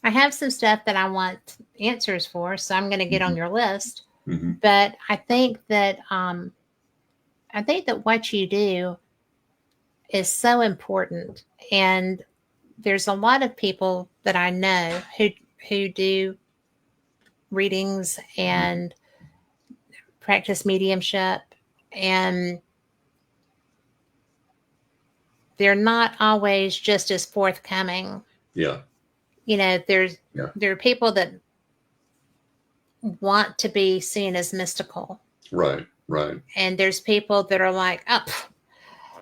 I have some stuff that I want answers for, so I'm going to get on Mhm, your list. mhm. But I think that what you do is so important, and there's a lot of people that I know who do readings and practice mediumship, and they're not always just as forthcoming. Yeah, There's yeah. there are people that want to be seen as mystical, Right, right, and there's people that are like, oh,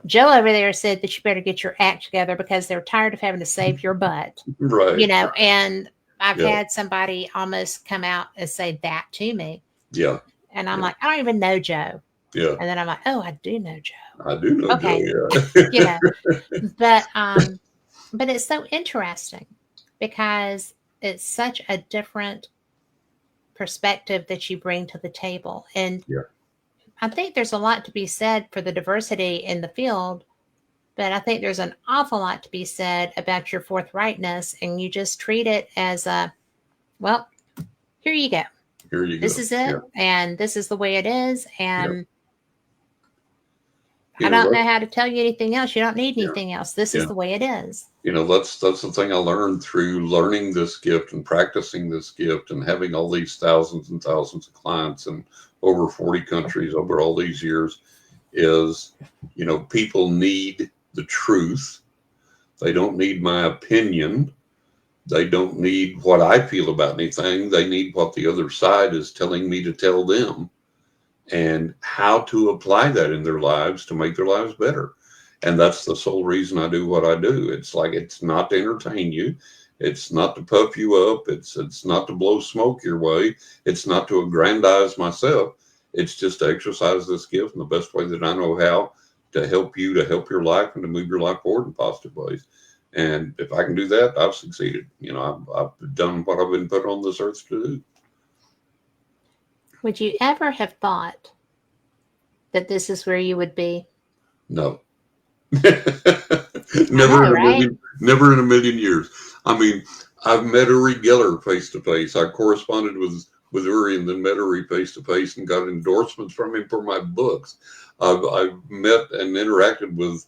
Joe over there said that you better get your act together because they're tired of having to save your butt. right. And I've Yeah, had somebody almost come out and say that to me. yeah, And I'm yeah, like, I don't even know Joe. yeah. And then I'm like, oh, I do know Joe. I do know Joe. Okay. you Yeah, know, but it's so interesting because it's such a different perspective that you bring to the table. And yeah, I think there's a lot to be said for the diversity in the field, but I think there's an awful lot to be said about your forthrightness, and you just treat it as well, here you go. here you This go. is it, Yeah, and this is the way it is. yeah. And You I know, don't know how to tell you anything else. You don't need yeah, anything else. This is yeah. the way it is. That's the thing I learned through learning this gift and practicing this gift and having all these thousands and thousands of clients in over 40 countries over all these years is, people need the truth. They don't need my opinion. They don't need what I feel about anything. They need what the other side is telling me to tell them and how to apply that in their lives to make their lives better. And that's the sole reason I do what I do. It's like, it's not to entertain you. It's not to puff you up. It's not to blow smoke your way. It's not to aggrandize myself. It's just to exercise this gift in the best way that I know how to help you, to help your life, and to move your life forward in positive ways. And if I can do that, I've succeeded. I've done what I've been put on this earth to do. Would you ever have thought that this is where you would be? No. I know, right? Never in a million years. I mean, I've met Uri Geller face to face. I corresponded with Uri and then met Uri face to face and got endorsements from him for my books. I've met and interacted with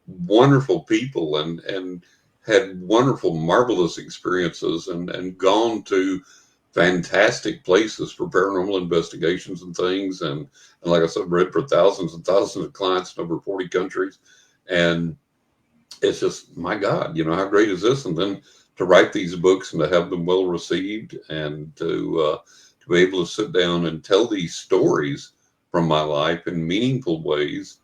wonderful people and had wonderful, marvelous experiences and gone to fantastic places for paranormal investigations and things. And like I said, read for thousands and thousands of clients in over 40 countries. And it's just, my God, how great is this? And then to write these books and to have them well received and to be able to sit down and tell these stories from my life in meaningful ways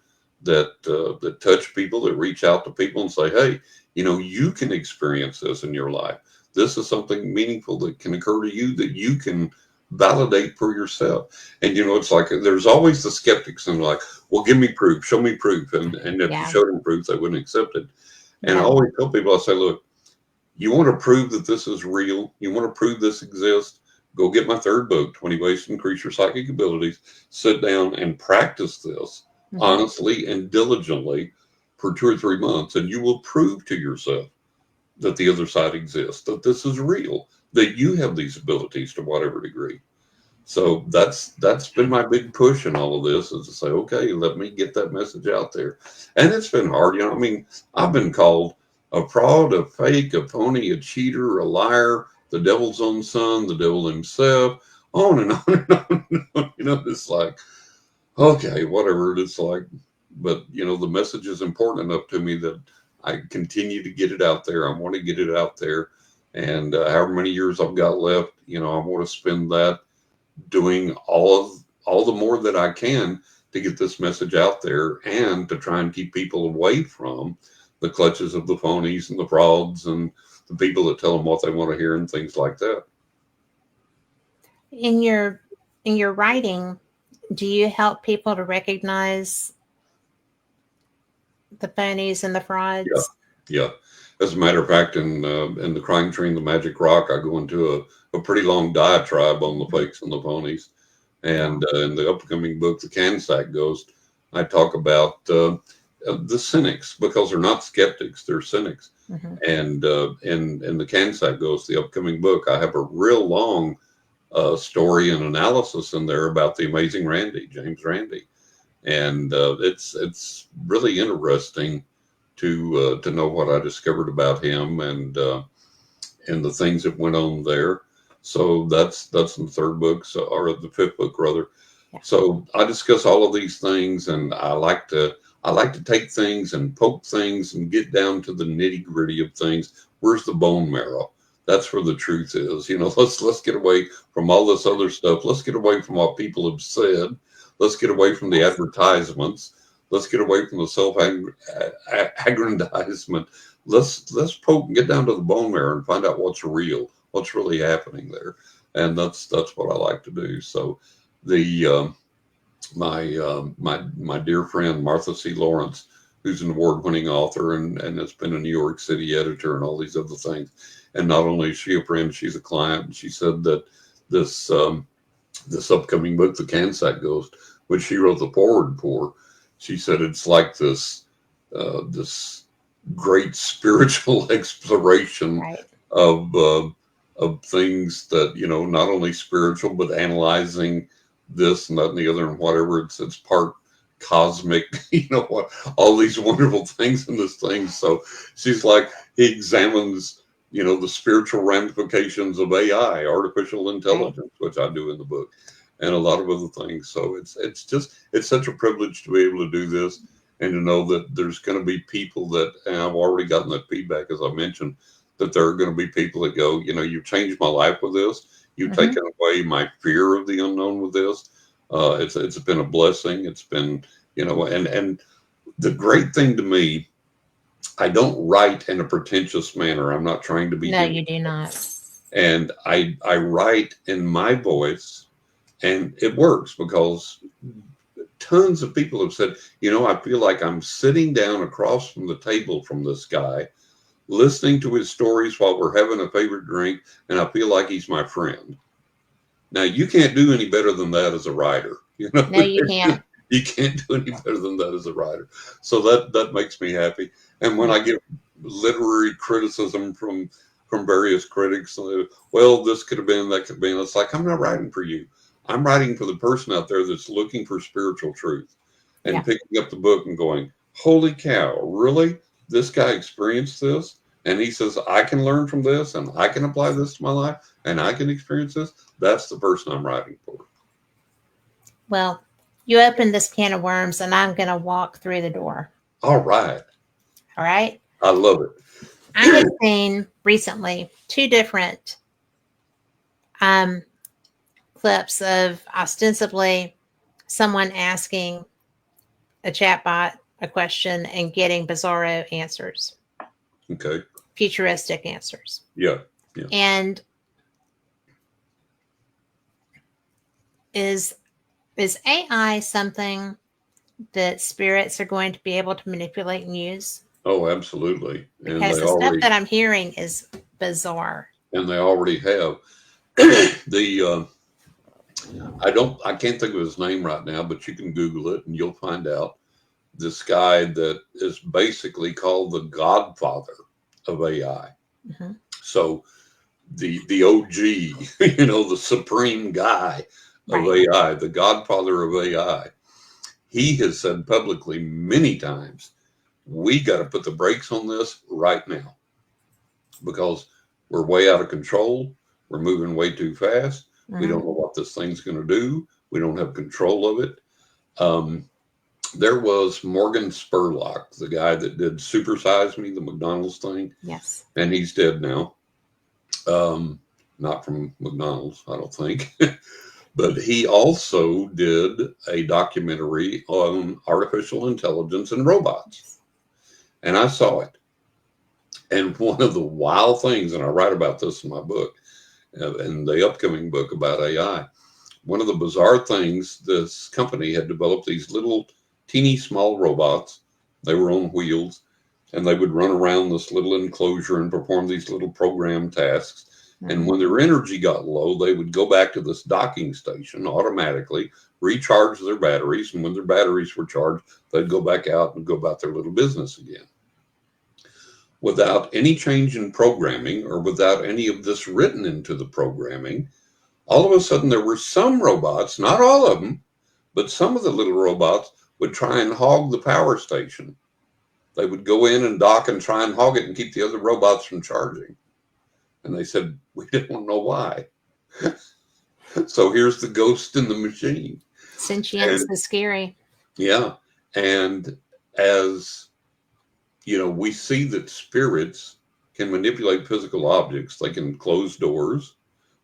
that touch people, that reach out to people and say, hey, you can experience this in your life. This is something meaningful that can occur to you that you can validate for yourself. And it's like there's always the skeptics and like, well, give me proof, show me proof. And if you Yeah. showed them proof, they wouldn't accept it. And I Yeah. always tell people, I say, look, you want to prove that this is real, you want to prove this exists, go get my third book, 20 Ways to Increase Your Psychic Abilities. Sit down and practice this honestly and diligently for 2 or 3 months, and you will prove to yourself that the other side exists, that this is real, that you have these abilities to whatever degree. So that's been my big push in all of this, is to say, okay, let me get that message out there. And it's been hard, I mean, I've been called a fraud, a fake, a phony, a cheater, a liar, the devil's own son, the devil himself, on and on and on. And on. It's like, okay, whatever. It's like, but the message is important enough to me that I continue to get it out there. I want to get it out there, and however many years I've got left, I want to spend that doing all the more that I can to get this message out there, and to try and keep people away from the clutches of the phonies and the frauds and the people that tell them what they want to hear and things like that. In your writing, do you help people to recognize the phonies and the frauds? Yeah. As a matter of fact, in the Crime Train, the Magic Rock, I go into a pretty long diatribe on the fakes and the phonies. And in the upcoming book, The Cansack Ghost, I talk about the cynics, because they're not skeptics, they're cynics. And in The Cansack Ghost, the upcoming book, I have a real long story and analysis in there about the amazing Randi, James Randi. And it's really interesting to know what I discovered about him, and the things that went on there. So that's in the third book, or the fifth book rather. Yeah. So I discuss all of these things, and I like to take things and poke things and get down to the nitty gritty of things. Where's the bone marrow? That's where the truth is. Let's get away from all this other stuff. Let's get away from what people have said. Let's get away from the advertisements. Let's get away from the self-aggrandizement. Let's poke and get down to the bone marrow and find out what's real, what's really happening there. And that's what I like to do. So my dear friend Martha C. Lawrence, who's an award-winning author and has been a New York City editor and all these other things. And not only is she a friend, she's a client. And she said that this upcoming book, The Cansack Ghost, which she wrote the foreword for, she said it's like this great spiritual exploration of things that, not only spiritual, but analyzing this and that and the other and whatever. It's part cosmic, what, all these wonderful things in this thing. So she's like, he examines, the spiritual ramifications of AI, artificial intelligence, which I do in the book, and a lot of other things. So it's such a privilege to be able to do this, and to know that there's going to be people that, and I've already gotten that feedback, as I mentioned, that there are going to be people that go, you've changed my life with this. You've taken away my fear of the unknown with this. It's been a blessing. It's been, and the great thing to me, I don't write in a pretentious manner. I'm not trying to be. No, you do not. And I write in my voice, and it works, because tons of people have said, I feel like I'm sitting down across from the table from this guy, listening to his stories while we're having a favorite drink, and I feel like he's my friend. Now, you can't do any better than that as a writer. No, you can't. You can't do any better than that as a writer. So that makes me happy. And when I get literary criticism from various critics, well, this could have been, that could have been, it's like, I'm not writing for you. I'm writing for the person out there that's looking for spiritual truth, and picking up the book and going, holy cow, really? This guy experienced this, and he says, I can learn from this, and I can apply this to my life, and I can experience this. That's the person I'm writing for. Well, you opened this can of worms, and I'm going to walk through the door. All right. All right. I love it. I have seen recently 2 different clips of ostensibly someone asking a chatbot a question and getting bizarro answers. Okay. Futuristic answers. Yeah. And is AI something that spirits are going to be able to manipulate and use? Oh, absolutely. Because the stuff that I'm hearing is bizarre. And they already have. the I can't think of his name right now, but you can Google it and you'll find out. This guy that is basically called the godfather of AI. Mm-hmm. So the OG, the supreme guy of Right. AI, the godfather of AI, he has said publicly many times, we got to put the brakes on this right now because we're way out of control. We're moving way too fast. Mm-hmm. We don't know what this thing's going to do. We don't have control of it. There was Morgan Spurlock, the guy that did Super Size Me, the McDonald's thing. Yes. And he's dead now. Not from McDonald's, I don't think. But he also did a documentary on artificial intelligence and robots. And I saw it. And one of the wild things, and I write about this in my book, and the upcoming book about AI, one of the bizarre things, this company had developed these little teeny small robots. They were on wheels, and they would run around this little enclosure and perform these little program tasks. Mm-hmm. And when their energy got low, they would go back to this docking station automatically, recharge their batteries. And when their batteries were charged, they'd go back out and go about their little business again. Without any change in programming or without any of this written into the programming, all of a sudden there were some robots, not all of them, but some of the little robots would try and hog the power station. They would go in and dock and try and hog it and keep the other robots from charging. And they said, we don't know why. So here's the ghost in the machine. Sentience is scary. Yeah. And as, we see that spirits can manipulate physical objects. They can close doors.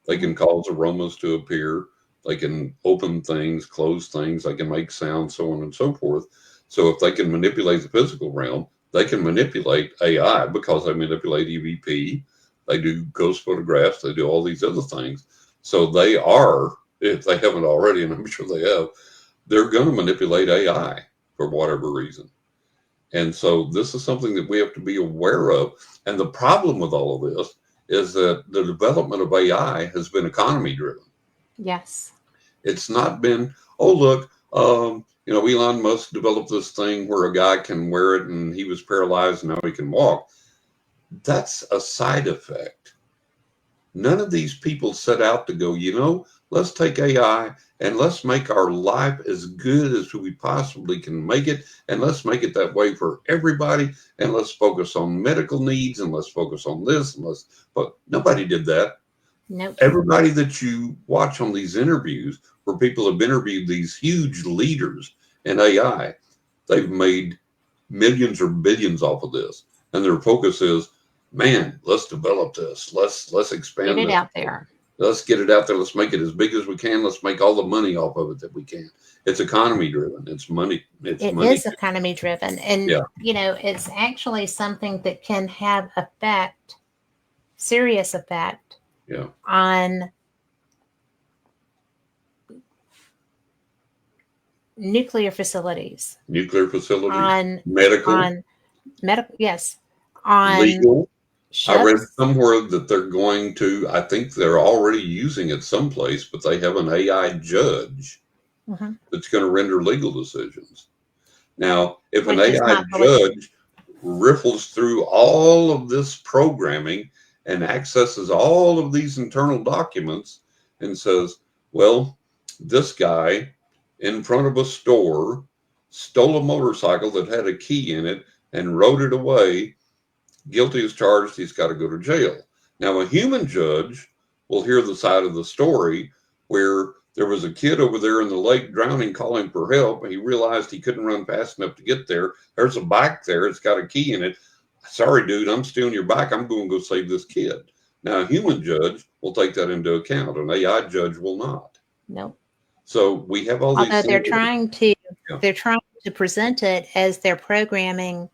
They can cause aromas to appear. They can open things, close things. They can make sound, so on and so forth. So if they can manipulate the physical realm, they can manipulate AI because they manipulate EVP. They do ghost photographs. They do all these other things. So they are, if they haven't already, and I'm sure they have, they're going to manipulate AI for whatever reason. And so this is something that we have to be aware of. And the problem with all of this is that the development of AI has been economy driven. Yes. It's not been, oh, look, Elon Musk developed this thing where a guy can wear it and he was paralyzed and now he can walk. That's a side effect. None of these people set out to go, let's take AI and let's make our life as good as we possibly can make it. And let's make it that way for everybody. And let's focus on medical needs and let's focus on this. But nobody did that. Nope. Everybody that you watch on these interviews where people have interviewed these huge leaders in AI, they've made millions or billions off of this. And their focus is, man, let's develop this. Let's expand it out there. Let's get it out there. Let's make it as big as we can. Let's make all the money off of it that we can. It's economy driven. It's money. It money. Is economy driven. And, it's actually something that can have serious effect on nuclear facilities. On medical, yes. On legal. I read somewhere that they're going to, I think they're already using it someplace, but they have an AI judge that's going to render legal decisions. Now, if an AI judge riffles through all of this programming and accesses all of these internal documents and says, well, this guy in front of a store stole a motorcycle that had a key in it and rode it away, guilty as charged, he's got to go to jail. Now, a human judge will hear the side of the story where there was a kid over there in the lake drowning, calling for help, and he realized he couldn't run fast enough to get there. There's a bike there. It's got a key in it. Sorry, dude, I'm stealing your bike. I'm going to go save this kid. Now, a human judge will take that into account. An AI judge will not. Nope. So we have all these. Although they're trying to present it as they're programming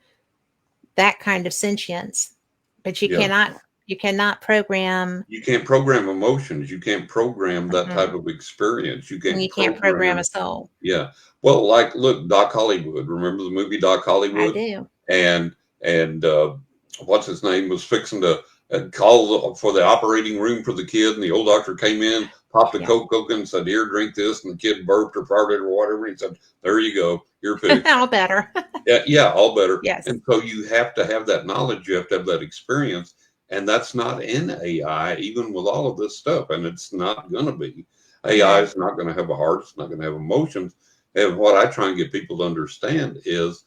that kind of sentience, but you cannot program. You can't program emotions. You can't program that type of experience. You can't program a soul. Yeah. Well, look, Doc Hollywood. Remember the movie Doc Hollywood? I do. And what's his name was fixing to called for the operating room for the kid, and the old doctor came in, popped a Yeah. Coke open, and said, "Here, drink this," and the kid burped or farted or whatever. And he said, "There you go, you're fixed." All better. Yeah, all better. Yes. And so you have to have that knowledge, you have to have that experience, and that's not in AI, even with all of this stuff. And it's not going to be. AI is not going to have a heart. It's not going to have emotions. And what I try and get people to understand is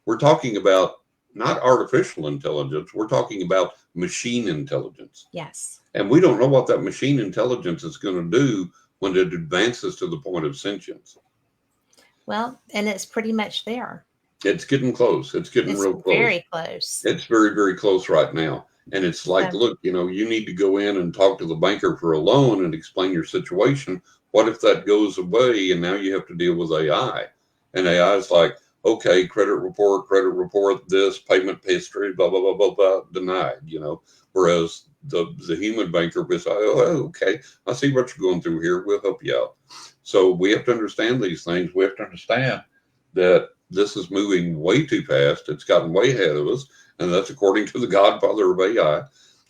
we're talking about not artificial intelligence. We're talking about machine intelligence. Yes. And we don't know what that machine intelligence is going to do when it advances to the point of sentience. Well, and it's pretty much there. It's getting close. It's getting real close. Very close. It's very, very close right now. And it's like, look, you need to go in and talk to the banker for a loan and explain your situation. What if that goes away and now you have to deal with AI? And AI is like, okay, credit report, this payment history, blah, blah, blah, blah, blah, denied, Whereas the human banker is like, oh, okay, I see what you're going through here. We'll help you out. So we have to understand these things. We have to understand that this is moving way too fast. It's gotten way ahead of us. And that's according to the godfather of AI.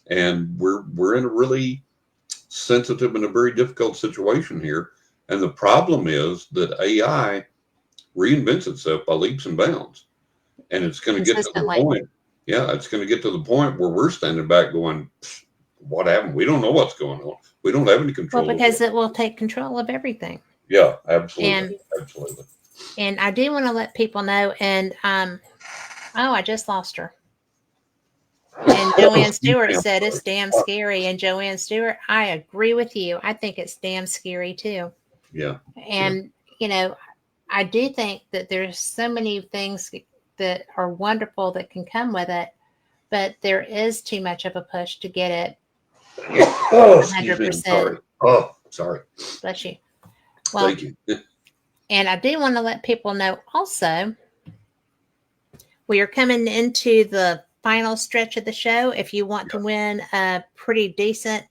And we're in a really sensitive and a very difficult situation here. And the problem is that AI reinvents itself by leaps and bounds. And it's going to get to the point. Yeah, it's going to get to the point where we're standing back going, what happened? We don't know what's going on. We don't have any control. Well, because it will take control of everything. Yeah, absolutely. Absolutely. And I do want to let people know, and I just lost her. And Joanne Stewart said it's damn scary. And Joanne Stewart, I agree with you. I think it's damn scary too. Yeah. And, I do think that there's so many things that are wonderful that can come with it, but there is too much of a push to get it 100%. Sorry. Oh, sorry. Bless you. Well, thank you. And I do want to let people know also, we are coming into the final stretch of the show. If you want to win a pretty decent,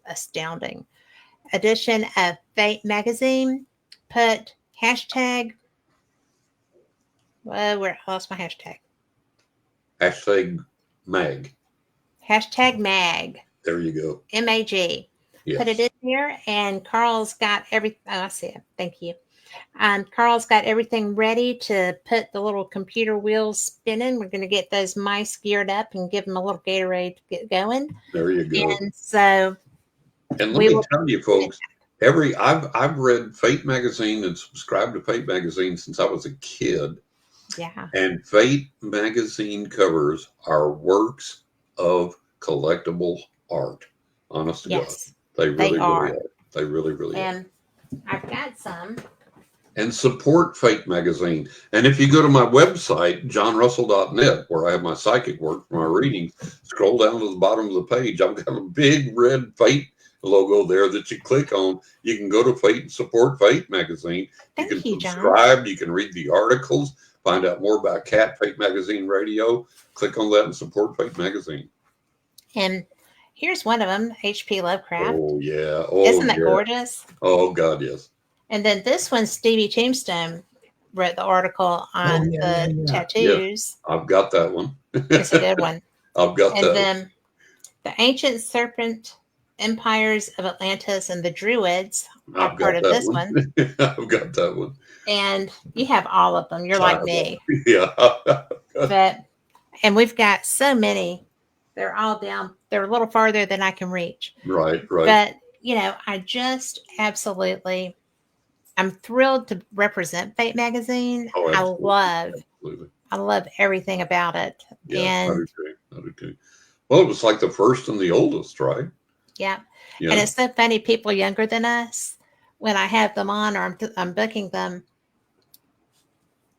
astounding edition of Fate magazine, put hashtag. Where I lost my hashtag. Hashtag mag. Hashtag mag. There you go. MAG. Yes. Put it in here, and Carl's got everything. Oh, I see it. Thank you. Carl's got everything ready to put the little computer wheels spinning. We're going to get those mice geared up and give them a little Gatorade to get going. There you go. And so, and let me tell you, folks, I've read Fate magazine and subscribed to Fate magazine since I was a kid. Yeah. And Fate magazine covers are works of collectible art. Honest to God, they really are. They really, really are. And I've got some. And support Fate magazine. And if you go to my website, johnrussell.net, where I have my psychic work for my readings, scroll down to the bottom of the page. I've got a big red Fate logo there that you click on. You can go to Fate and support Fate magazine. Thank you can you, subscribe. John. You can read the articles, find out more about Cat Fate magazine radio. Click on that and support Fate magazine. And here's one of them, H.P. Lovecraft. Oh, yeah. Isn't that gorgeous? Oh, God, yes. And then this one, Stevie Tombstone wrote the article on the tattoos. Yeah. I've got that one. It's a good one. I've got that. And then the Ancient Serpent Empires of Atlantis and the Druids are part of this one. I've got that one. And you have all of them. You're like me. Yeah. And we've got so many. They're all down. They're a little farther than I can reach. Right. But, I just absolutely, I'm thrilled to represent Fate magazine. Oh, I love everything about it. Yeah, and I do too. Well, it was like the first and the oldest, right? Yeah. And it's so funny, people younger than us, when I have them on or I'm booking them,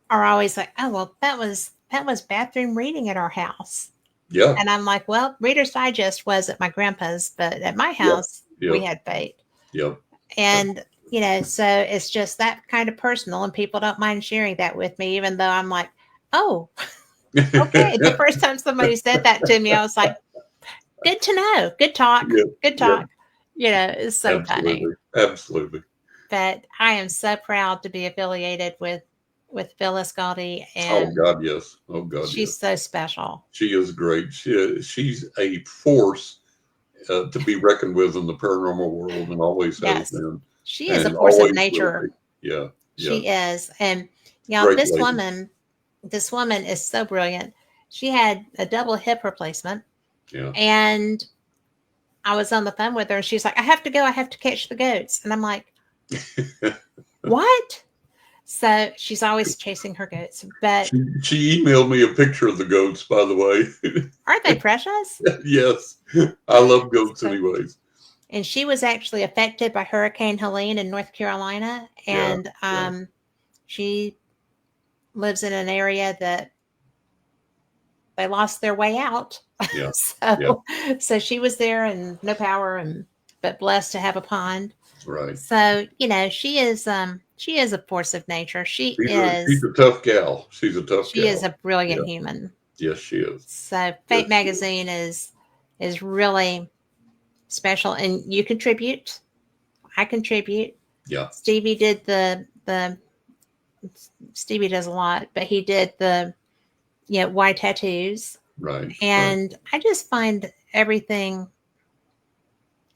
are always like, oh, well, that was bathroom reading at our house. Yeah. And I'm like, well, Reader's Digest was at my grandpa's, but at my house, we had Fate. Yep. And, so it's just that kind of personal, and people don't mind sharing that with me, even though I'm like, oh, okay. The first time somebody said that to me, I was like, good to know. Good talk. Yep. Good talk. It's so funny. Absolutely. But I am so proud to be affiliated with with Phyllis Galdi, Oh and God, yes. Oh God, she's yes. so special. She is great. She's a force to be reckoned with in the paranormal world, and always has Yes, been, she is a and force of always will be. nature. Yeah, yeah. She is, and Great this lady. woman is so brilliant. She had a double hip replacement, Yeah. and I was on the phone with her, and she's like, "I have to go. I have to catch the goats," and I'm like, "What?" So she's always chasing her goats, but She emailed me a picture of the goats, by the way. aren't they precious? Yes, I love goats, So, anyways. and she was actually affected by Hurricane Helene in North Carolina, Yeah, and yeah, she lives in an area that they lost their way out. yeah, yeah. So she was there and no power, and but blessed to have a pond. Right. So she is a force of nature. She's a tough gal. She's a tough She is gal. a brilliant Yeah. human. Yes, she is. So Yes, Fate she is. Magazine is really special, and you contribute. I contribute. Yeah. Stevie did the Stevie does a lot, but he did the why tattoos, Right. Right. and I just find everything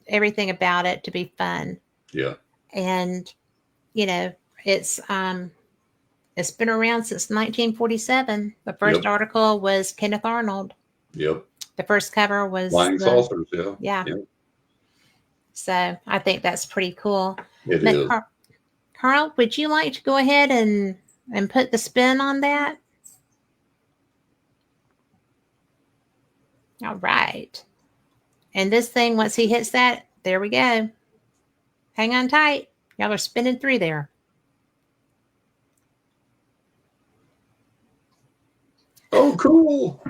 about it to be fun. Yeah. And you know, it's it's been around since 1947. The first Yep. article was Kenneth Arnold. Yep. The first cover was Flying saucers. Yeah. yeah. Yeah. So I think that's pretty cool. It But is. Carl, would you like to go ahead and put the spin on that? All right. And this thing, once he hits that, there we go. Hang on tight. Y'all are spinning through there. Oh, cool.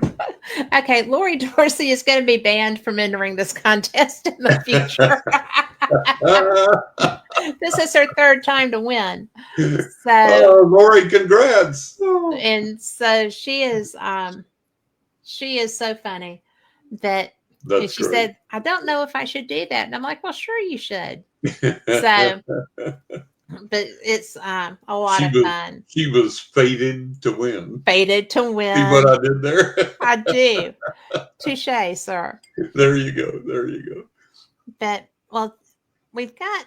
Okay, Lori Dorsey is going to be banned from entering this contest in the future. This is her third time to win. So, Lori, congrats. and so she is so funny that and That's she great. said, "I don't know if I should do that." And I'm like, "Well, sure you should." So, but it's a lot of fun. She was fated to win. Fated to See win. what I did there? I do. Touche, sir. There you go. There you go. But well, we've got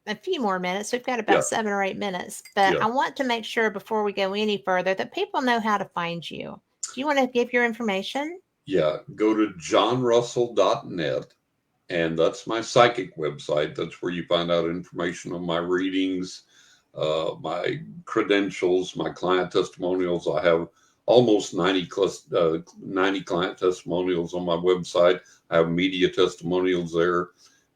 a few more minutes. We've got about Yeah. 7 or 8 minutes. But Yeah. I want to make sure before we go any further that people know how to find you. Do you want to give your information? Yeah. Go to johnrussell.net. And that's my psychic website. That's where you find out information on my readings, my credentials, my client testimonials. I have almost 90 client testimonials on my website. I have media testimonials there,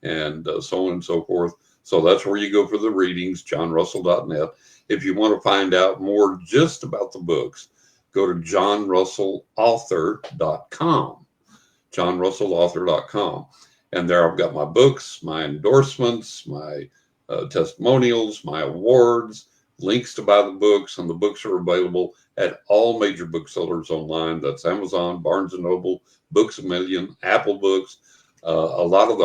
and so on and so forth. So that's where you go for the readings, johnrussell.net. If you want to find out more just about the books, go to johnrussellauthor.com, johnrussellauthor.com. And there I've got my books, my endorsements, my testimonials, my awards, links to buy the books, and the books are available at all major booksellers online. That's Amazon, Barnes & Noble, Books A Million, Apple Books, a lot of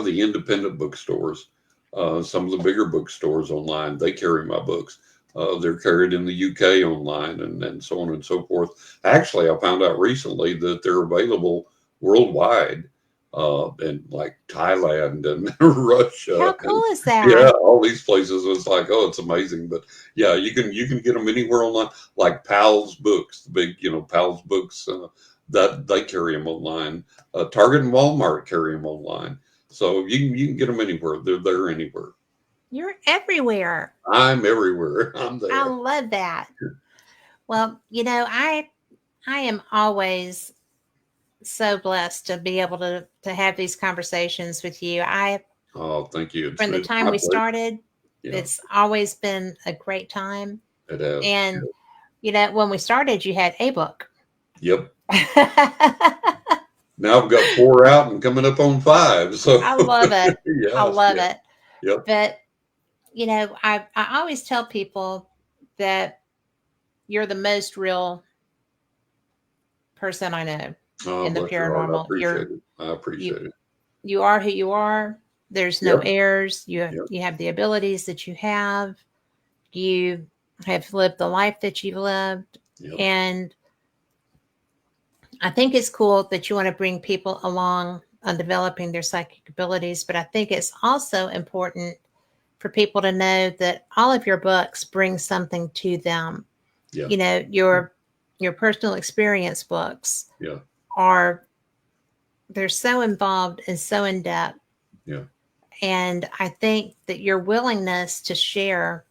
the independent bookstores, some of the bigger bookstores online, they carry my books. They're carried in the UK online, and so on and so forth. Actually, I found out recently that they're available worldwide, in like Thailand and Russia. How cool is that? Yeah, all these places. It's like, oh, it's amazing. But yeah, you can get them anywhere online, like Pal's Books, the big, Pal's Books, that they carry them online. Target and Walmart carry them online. So you can get them anywhere. They're there anywhere. You're everywhere. I'm everywhere. I'm there. I love that. Well, I am always so blessed to be able to have these conversations with you. Oh, thank you. From the time we started, it's always been a great time. It has. And when we started, you had a book. Yep. Now I've got 4 out and coming up on 5. So I love it. Yes, I love it. Yep. But I always tell people that you're the most real person I know in the paranormal. I appreciate it. You are who you are. There's no Yep. errors. You have the abilities that you have. You have lived the life that you lived. Yep. And I think it's cool that you want to bring people along on developing their psychic abilities, but I think it's also important for people to know that all of your books bring something to them. Yeah. You know, your personal experience books Yeah. they're so involved and so in depth. Yeah. And I think that your willingness to share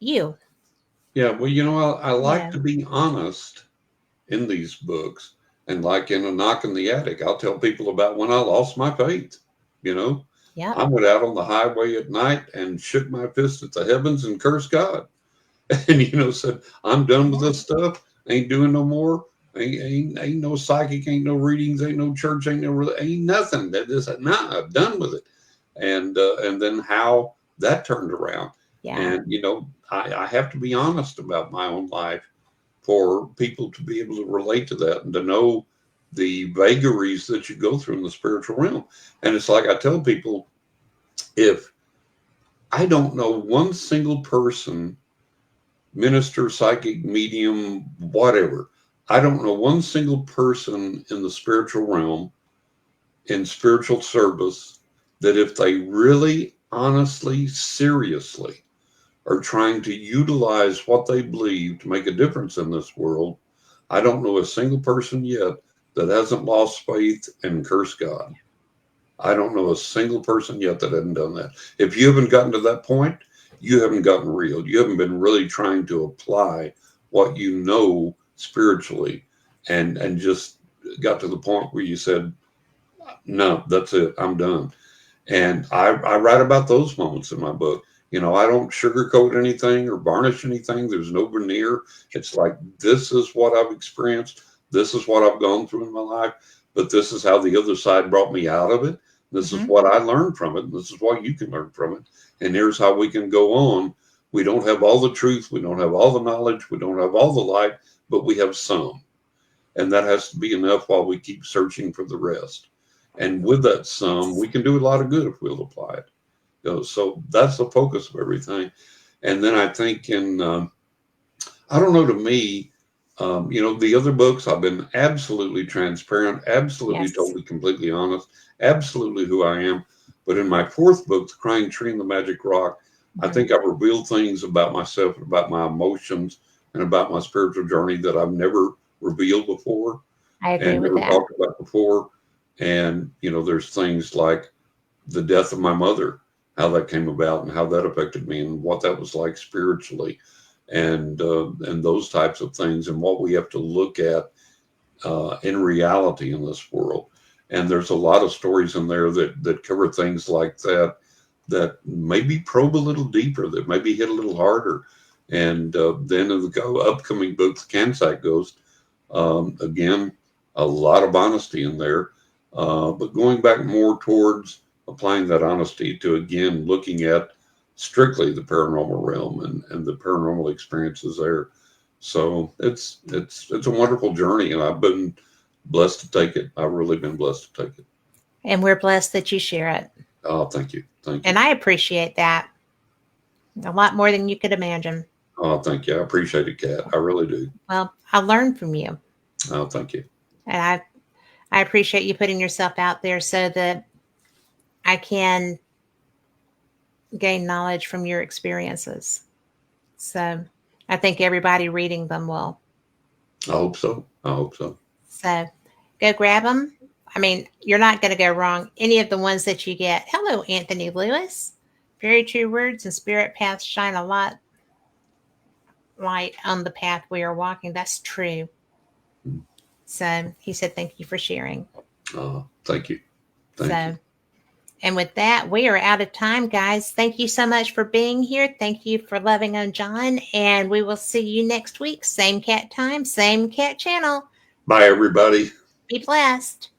you. Yeah. Well, I like Yeah. to be honest in these books. And like in A Knock in the Attic, I'll tell people about when I lost my faith. You know, Yep. I went out on the highway at night and shook my fist at the heavens and cursed God. And, said, I'm done with this stuff. Ain't doing no more. Ain't no psychic, ain't no readings, ain't no church, ain't nothing. That is, nah, I'm done with it. And then how that turned around. Yeah. And, I have to be honest about my own life for people to be able to relate to that and to know the vagaries that you go through in the spiritual realm. And it's like I tell people, if I don't know one single person, minister, psychic, medium, whatever, I don't know one single person in the spiritual realm, in spiritual service, that if they really, honestly, seriously are trying to utilize what they believe to make a difference in this world, I don't know a single person yet that hasn't lost faith and cursed God. I don't know a single person yet that hasn't done that. If you haven't gotten to that point, you haven't gotten real. You haven't been really trying to apply what you know spiritually and just got to the point where you said, no, that's it. I'm done. And I write about those moments in my book. I don't sugarcoat anything or varnish anything. There's no veneer. It's like, this is what I've experienced. This is what I've gone through in my life. But this is how the other side brought me out of it. This is what I learned from it. And this is what you can learn from it. And here's how we can go on. We don't have all the truth. We don't have all the knowledge. We don't have all the light, but we have some. And that has to be enough while we keep searching for the rest. And with that some, we can do a lot of good if we'll apply it. So that's the focus of everything. And then I think I don't know, to me, the other books, I've been absolutely transparent, absolutely, Yes. totally, completely honest, absolutely who I am. But in my fourth book, The Crying Tree and the Magic Rock, I think I've revealed things about myself, about my emotions, and about my spiritual journey that I've never revealed before. I agree And with never that. talked about before. And, there's things like the death of my mother, how that came about and how that affected me and what that was like spiritually, and those types of things, and what we have to look at in reality in this world. And there's a lot of stories in there that cover things like that maybe probe a little deeper, that maybe hit a little harder. And then in the upcoming book, The Kansak Ghost, again, a lot of honesty in there, but going back more towards applying that honesty to, again, looking at strictly the paranormal realm and the paranormal experiences there. So it's a wonderful journey, and I've been blessed to take it. I've really been blessed to take it. And we're blessed that you share it. Oh, thank you. Thank you. And I appreciate that a lot more than you could imagine. Oh, thank you. I appreciate it, Kat. I really do. Well, I learned from you. Oh, thank you. And I appreciate you putting yourself out there so that I can gain knowledge from your experiences. So I think everybody reading them will. I hope so. I hope so. So go grab them. I mean, you're not going to go wrong. Any of the ones that you get. Hello, Anthony Lewis. Very true words and spirit paths shine a lot light on the path we are walking. That's true. So he said, thank you for sharing. Thank you. Thank you. And with that, we are out of time, guys. Thank you so much for being here. Thank you for loving on John. And we will see you next week. Same cat time, same cat channel. Bye, everybody. Be blessed.